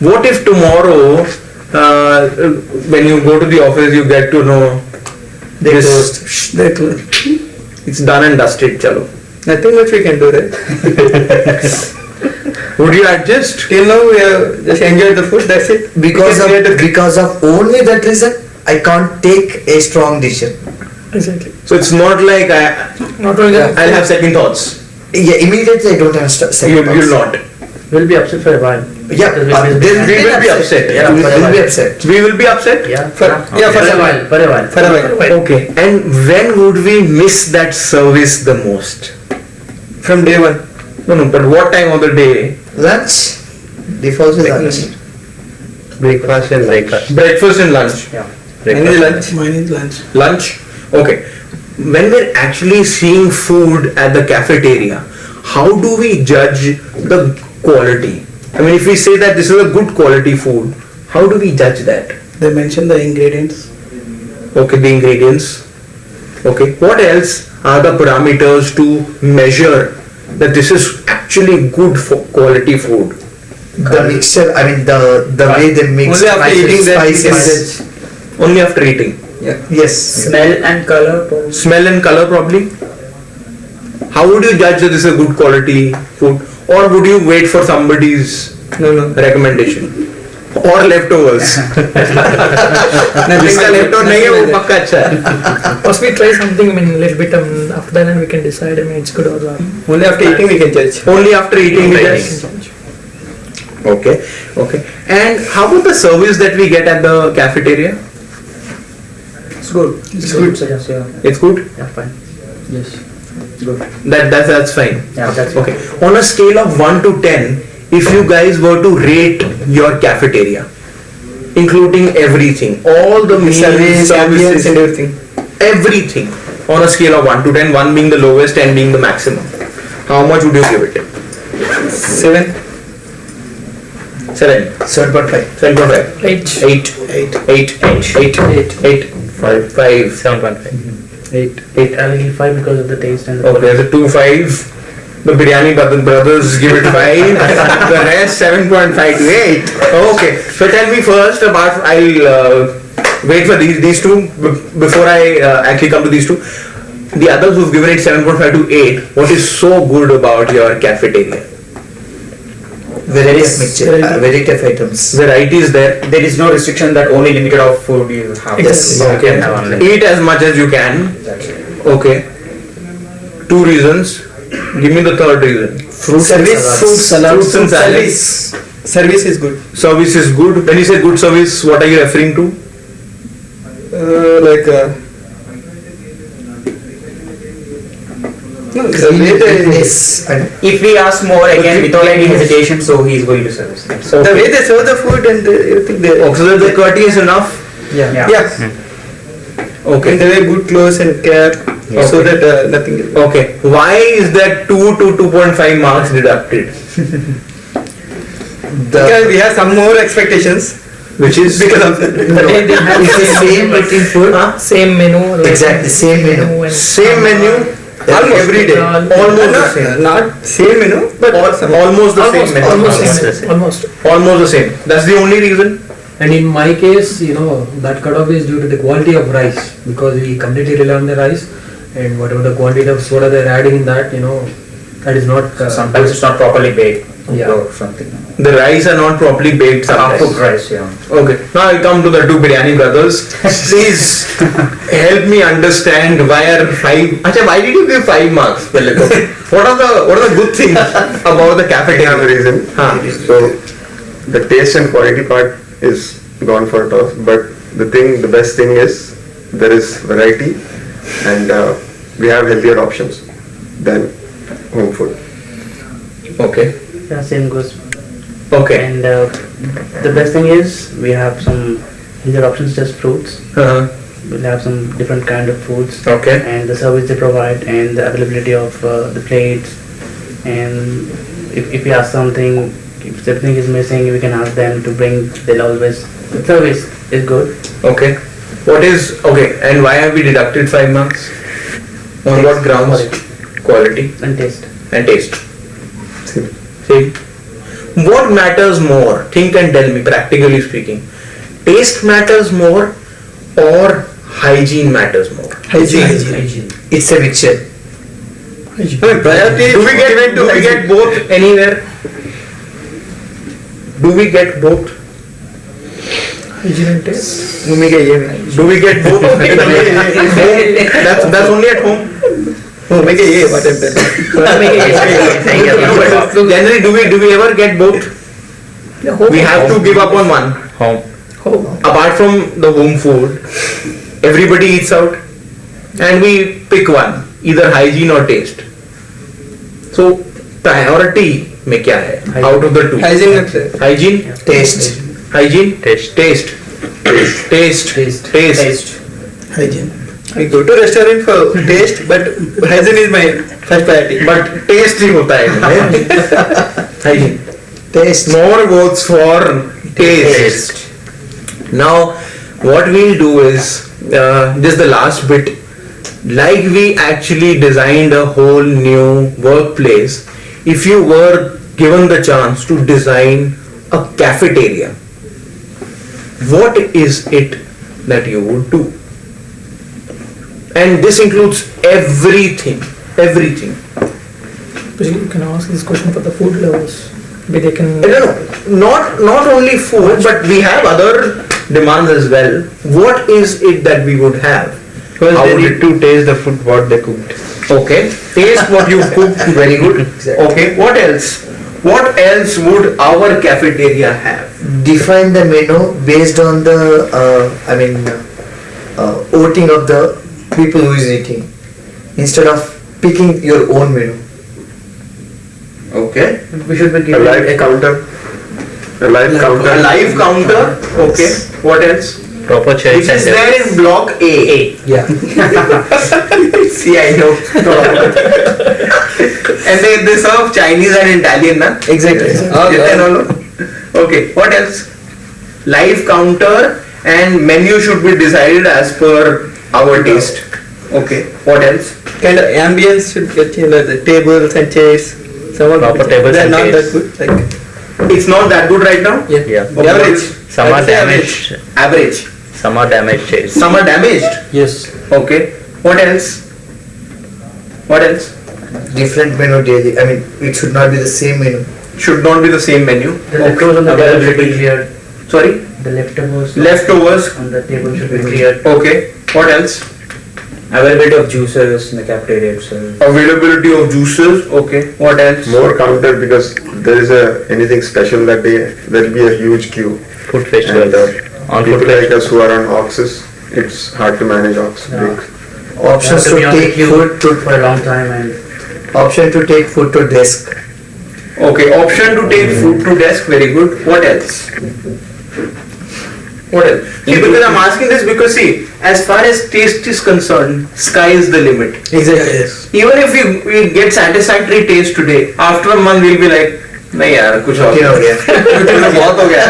What if tomorrow, when you go to the office, you get to know They this, closed. They close. it's done and dusted, chalo. Nothing much we can do, right? Would you adjust? Till now we have just enjoyed the food. That's it. Because of only that reason, I can't take a strong decision. Exactly. So it's not like Not only that. I'll have second thoughts. Yeah, immediately I don't have second thoughts. You'll not. We'll be upset for a while. Yeah, Because there We will be upset. Yeah, We for a will be while. upset. We will be upset. Yeah, For for a while. For a while. For a while. Okay. And when would we miss that service the most? From day one. No, but what time of the day? Lunch. Default is lunch. Breakfast and breakfast. Breakfast and lunch. Any lunch. Mine is lunch. Lunch. Okay. When we're actually seeing food at the cafeteria, how do we judge the quality? I mean, if we say that this is a good quality food, how do we judge that? They mention the ingredients. Okay, the ingredients. Okay. What else are the parameters to measure that this is actually good for quality food? The mixture, I mean the way they mix Only after eating that we can spices. judge. Only after eating. Yes. Smell and color. probably. Smell and color probably. How would you judge that this is a good quality food? Or would you wait for somebody's No. recommendation? Or leftovers? जिसका leftover नहीं है वो पक्का अच्छा है. First we try something, I mean, little bit, after that and we can decide, I mean, it's good or not. Only after eating we can judge. Only after eating we We judge. can judge. Okay. And how about the service that we get at the cafeteria? It's good. It's good. Yes, yeah. It's good? Yeah, fine. Yes. Good. That's fine. Yeah, that's Okay. On a scale of 1 to 10, if you guys were to rate your cafeteria, including everything, all the meals, Service, ambience services, and everything. everything, on a scale of 1 to 10, 1 being the lowest, 10 being the maximum, how much would you give it? 7. 7. 7.5. 7.5. 8. 8. 8. 5. 7.5. 8. I'll give 5 because of the taste and the Okay, so 2 5. The biryani brothers give it 5. The rest 7.5 to 8. Okay, so tell me first about. I'll wait for these two before I actually come to these two. The others who've given it 7.5 to 8. What is so good about your cafeteria? Various mixture, variety of items. Variety is there. There is no restriction that only limited of food you have. Yes. You can have only. Eat as much as you can. Okay. 2 reasons. Give me the third reason. Fruits and Service, salads. Fruits and salads. Service is good. Service is good. When you say good service, what are you referring to? No, the way they, Cleanliness and If we ask more again without any hesitation, so he is going to service. So the way they serve the food and everything they. Okay, so the courteous enough. yeah. Yeah. Okay. And they wear good clothes and cap so that nothing. Okay. Why is that 2 to 2.5 marks deducted? Because we have some more expectations. Which is Because of that. But they have it's the same between food. same menu. like Exactly, same menu. and same menu. every day. Almost the same. Not same menu, but Almost the same menu. Almost. The same. That's the only reason. And in my case, that cutoff is due to the quality of rice, because we completely rely on the rice, and whatever the quantity of soda they're adding in that, that is not. Sometimes it's not properly baked Yeah. or something. The rice are not properly baked sometimes. Half-cooked rice, yeah. Okay, now I come to the two biryani brothers. Please help me understand why are five. Achha, why did you give 5 marks? What are the good things about the I cafeteria? have a reason. So the taste and quality part is gone for a toss, but the best thing is there is variety, and we have healthier options than home food. Okay. Yeah, same goes. Okay. And the best thing is we have some healthier options, just fruits. We'll have some different kind of foods. Okay. And the service they provide and the availability of the plates. And if we ask something, if something is missing, we can ask them to bring. They'll always. The service is good. Okay. And why have we deducted 5 marks? On what grounds? Quality And taste. and taste. See, what matters more? Think and tell me, practically speaking. Taste matters more or hygiene matters more? hygiene. It's a mixture. Priority. Do we get both anywhere? Do we get both? Hygiene and taste. Do we get both? That's only at home. Oh, make a what I've done. So generally, do we ever get both? We have to give up on one. Home. Apart from the home food, everybody eats out, and we pick one, either hygiene or taste. So priority में क्या है? Out of the two. Hygiene. Taste. Hygiene. Taste. Taste. Hygiene. I go to restaurant for taste, but hygiene is my first priority. But taste ही होता है. Hygiene. Taste. More votes for taste. Now, what we'll do is just the last bit. Like we actually designed a whole new workplace. If you were given the chance to design a cafeteria, what is it that you would do? And this includes everything. Basically, you can ask this question for the food lovers. Maybe they can. Not only food, but we have other demands as well. What is it that we would have? Because they need to taste the food what they cooked. Okay, taste what you cooked. Very good. Okay, what else? What else would our cafeteria have? Define the menu based on the voting of the people who is eating, instead of picking your own menu. Okay. We should be A giving live counter. A live counter. A live counter. Okay. What else? Proper chairs Which is and there in block A. Yeah. See, I know. And they serve Chinese and Italian, na? Exactly. Okay. What else? Live counter and menu should be decided as per our taste. Okay. What else? Kind of ambience should get changed, like the tables and chairs. Some of Proper tables they're and not chairs. that good. Like It's not that good right now. Yeah. Okay. average. Some I are would say damaged. Average. Some are damaged chairs. Some are damaged. Yes. Okay. What else? What else? Different menu daily. It should not be the same menu. Should not be the same menu. The leftovers on the table should be cleared. Sorry? The leftovers Leftovers. on the table should be cleared. Okay. What else? Availability of juices in the cafeteria itself. Availability of juices. Okay. What else? More counter, because there is anything special that day. There will be a huge queue. Food festivals. And On people food like festivals. us who are on oxes, it's hard to manage ox breaks. Options To be to on the take queue food for a long time and option to take food to desk. Okay. Option to take food to desk. Very good. What else? What else? See, because I'm asking this because see, as far as taste is concerned, sky is the limit. exactly. Yes. Even if we get satisfactory taste today, after a month we'll be like, नहीं यार कुछ और हो गया. कुछ तो बहुत हो गया,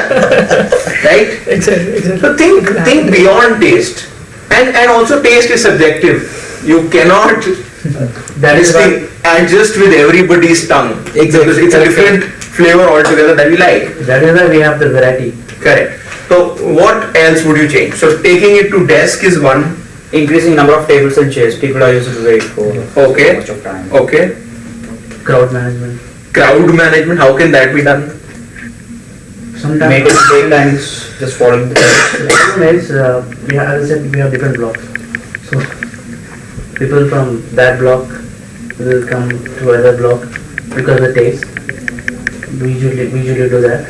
right? Exactly. So think beyond taste, and also taste is subjective. You cannot That this is why thing adjusts with everybody's tongue. Exactly. It's a different flavor altogether that we like. that is why we have the variety. Correct. So what else would you change? So taking it to desk is one. Increasing number of tables and chairs. People are used to wait for Okay. much of time. Okay. Crowd management. Crowd management, how can that be done? Sometimes Make it take times just following the the problem is, we have, as I said, we have different blocks. So people from that block will come to other block because of the taste. We usually do that.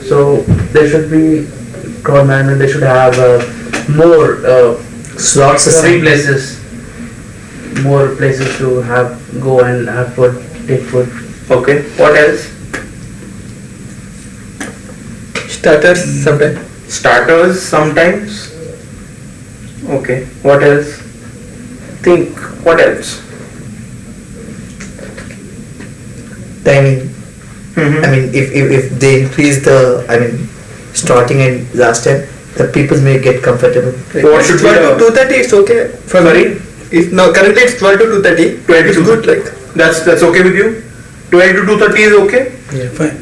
So there should be crowd management. They should have more Slots free assigned. places, more places to have go and have food, take food. Okay. What else? Starters sometimes. Starters sometimes. Okay. What else? Think. What else? Timing. Mhm. I mean, if they increase the, I mean, starting and last time, the people may get comfortable. What should be 12 to the- 2:30, it's okay. For Sorry? If no, currently it's 12 to 2:30. 12 It's to good, like. That's okay with you? 12 to 2:30 is okay? Yeah, fine.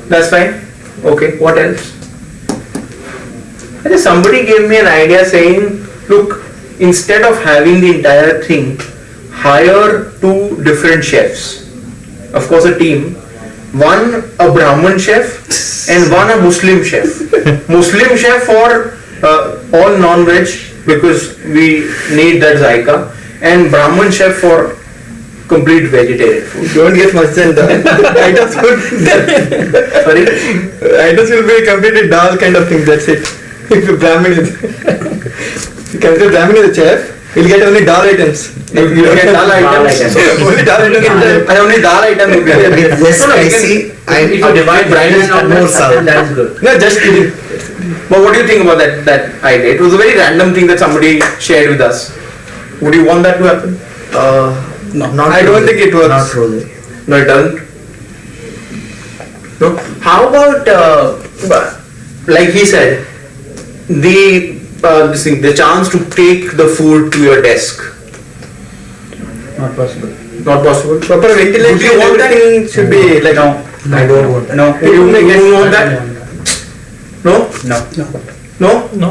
That's fine. Okay. What else? I think somebody gave me an idea saying, look, instead of having the entire thing, hire two different chefs. Of course, a team. One a Brahmin chef and one a Muslim chef. Muslim chef for all non-veg because we need that zaika, and Brahmin chef for complete vegetarian food. Don't get much than the items would. Sorry? Items will be completely dal kind of thing, that's it. If you Brahmin is. If you consider Brahmin is a chef, you'll get only dal items. You get dal items. So only dal items. And only dal item will be there. With less No, no, you spicy and If you divide Brahmin Brahmin and and more salt. that is good. No, just kidding. But what do you think about that idea? It was a very random thing that somebody shared with us. Would you want that to happen? no, not I don't really. think it works. Not really. No, it doesn't. No. How about like he said, this thing, the chance to take the food to your desk? Not possible. Not possible. Proper ventilation Would you want and that? everything should be like. No. I don't want that. No. You want that? No? No. No? No.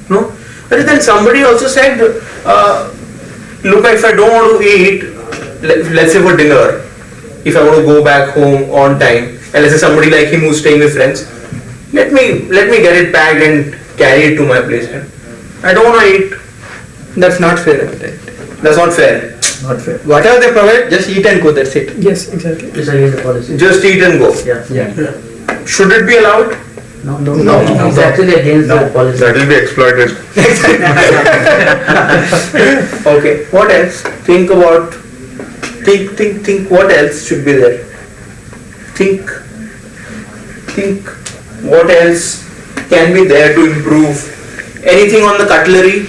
No? But then somebody also said, look, if I don't want to eat, let's say for dinner, if I want to go back home on time, and let's say somebody like him who's staying with friends, let me get it packed and carry it to my place. I don't want to eat. That's not fair. That's not fair. Not fair. Whatever they provide, just eat and go, that's it. Yes, exactly. It's against the policy. Just eat and go. Yeah. Should it be allowed? No. No. It's actually against the policy. That will be exploited. Okay. What else? Think what else should be there? Think what else can be there to improve? Anything on the cutlery,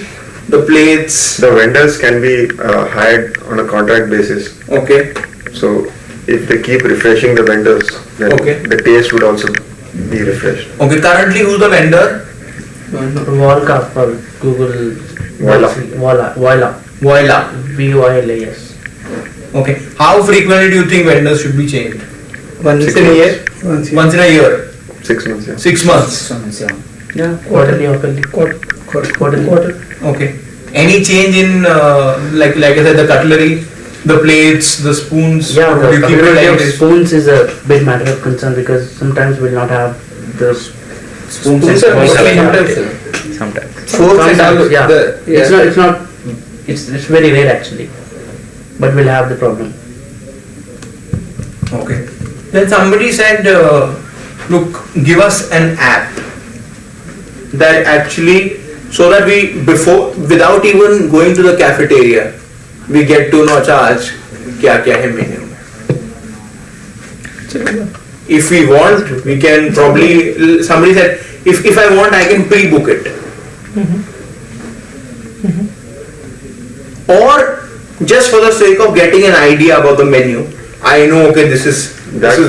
the plates? The vendors can be hired on a contract basis. Okay. So if they keep refreshing the vendors, then Okay. the taste would also be refreshed. Okay. Currently, who's the vendor? Volca for Google. Voila. Voila. Voila. VOILA, yes. Okay. How frequently do you think vendors should be changed? Once in a year. Once in a year. 6 months, yeah. 6 months. Yeah, quarterly or quarterly. Okay. Any change in like I said, the cutlery, the plates, the spoons? Yeah, or the would you keep it availability like of this? spoons is a big matter of concern because sometimes we'll not have the Spoons Spoons are mostly Yeah. sometimes. Sometimes. Forks and all. Sometimes, yeah. The- It's very rare actually, but we'll have the problem. Okay. Then somebody said, look, give us an app that actually, so that we, without even going to the cafeteria, we get to know charge kya hai menu mein. If we want, we can probably, somebody said, if I want, I can pre-book it. Or just for the sake of getting an idea about the menu, I know, okay, this is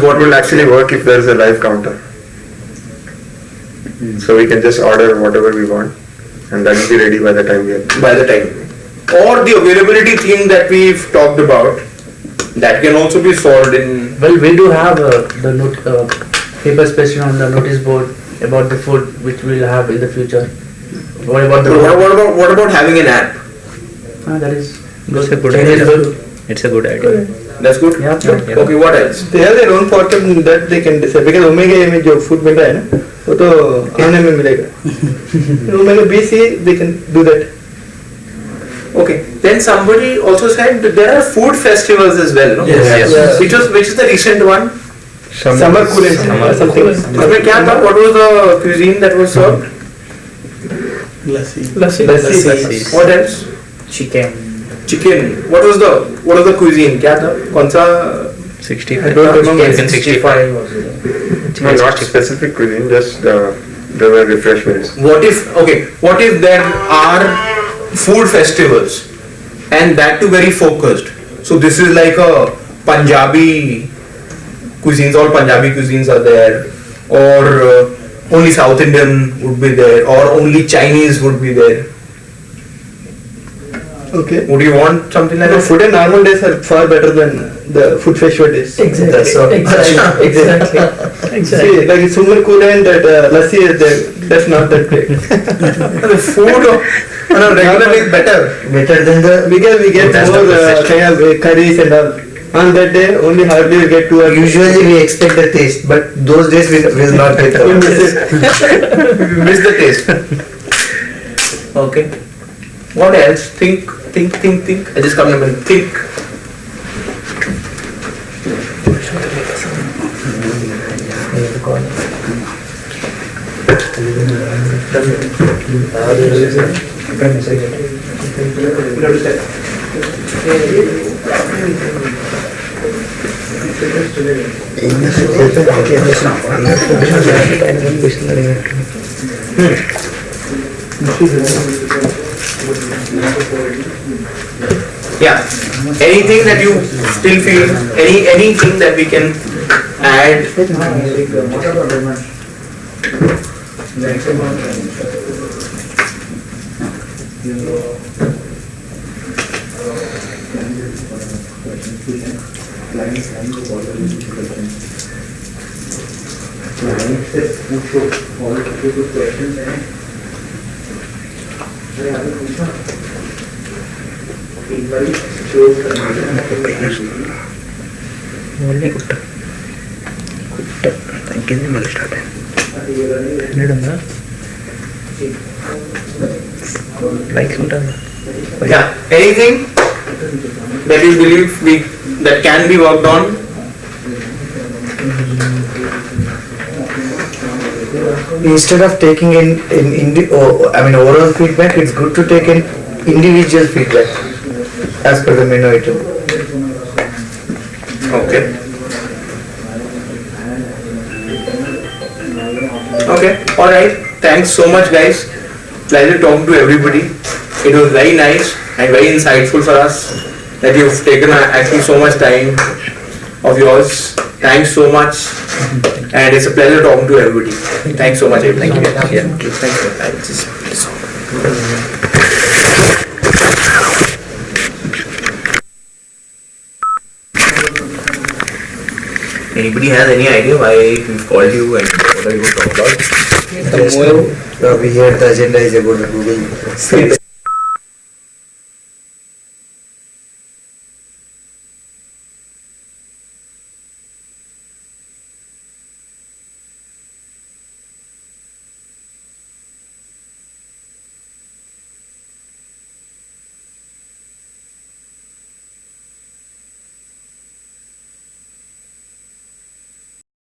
What will actually work if there is a live counter. So we can just order whatever we want, and that will be ready by the time we are. by the time. or the availability thing that we've talked about, that can also be solved in. Well, we do have the paper special on the notice board about the food which we'll have in the future. What about the? What about having an app? That is It's a good Chinese idea. food. It's a good idea. That's good. Yeah. Okay, what else? They have their own portal that they can decide because omega में जो food मिल रहा है ना वो तो खाने में मिलेगा. Omega BC they can do that. Okay. Then somebody also said that there are food festivals as well, no? Yes. Yeah. Which is the recent one? Summer coolant something. उसमें क्या था? What was the cuisine that was served? Lassi. What else? Chicken. Chicken. What was the cuisine? क्या था? कौन सा? 65. I don't remember. Chicken 65. No, not specific cuisine, just there were refreshments. What if there are food festivals and that too very focused? So this is like a Punjabi cuisines, all Punjabi cuisines are there, or only South Indian would be there, or only Chinese would be there. Okay. Would you want something like The that? food in normal days are far better than the food festival days. Exactly. See, like summer coolant that lassi is there, that's not that great. The food on a regular is better. Better than the. Because we get That's the more perception. kind of curries and all. On that day, only hardly we get 2 or Usually we expect the taste, but those days we will not get we the. miss it. We miss the taste. Okay. What else? Think. I just come and think. Yeah. Anything that you still feel, anything that we can add? Yeah. Anything that you believe that can be worked on? Instead of taking overall feedback, it's good to take an individual feedback as per the menu item. Okay. Okay. All right. Thanks so much, guys. Pleasure talking to everybody. It was very nice and very insightful for us that you've taken actually so much time of yours. Thanks so much. And it's a pleasure talking to everybody. Thanks so much, everybody. Thank you. Yeah. Thank you. Anybody has any idea why we've called you and what are you going to talk about? We heard the agenda is about the Google.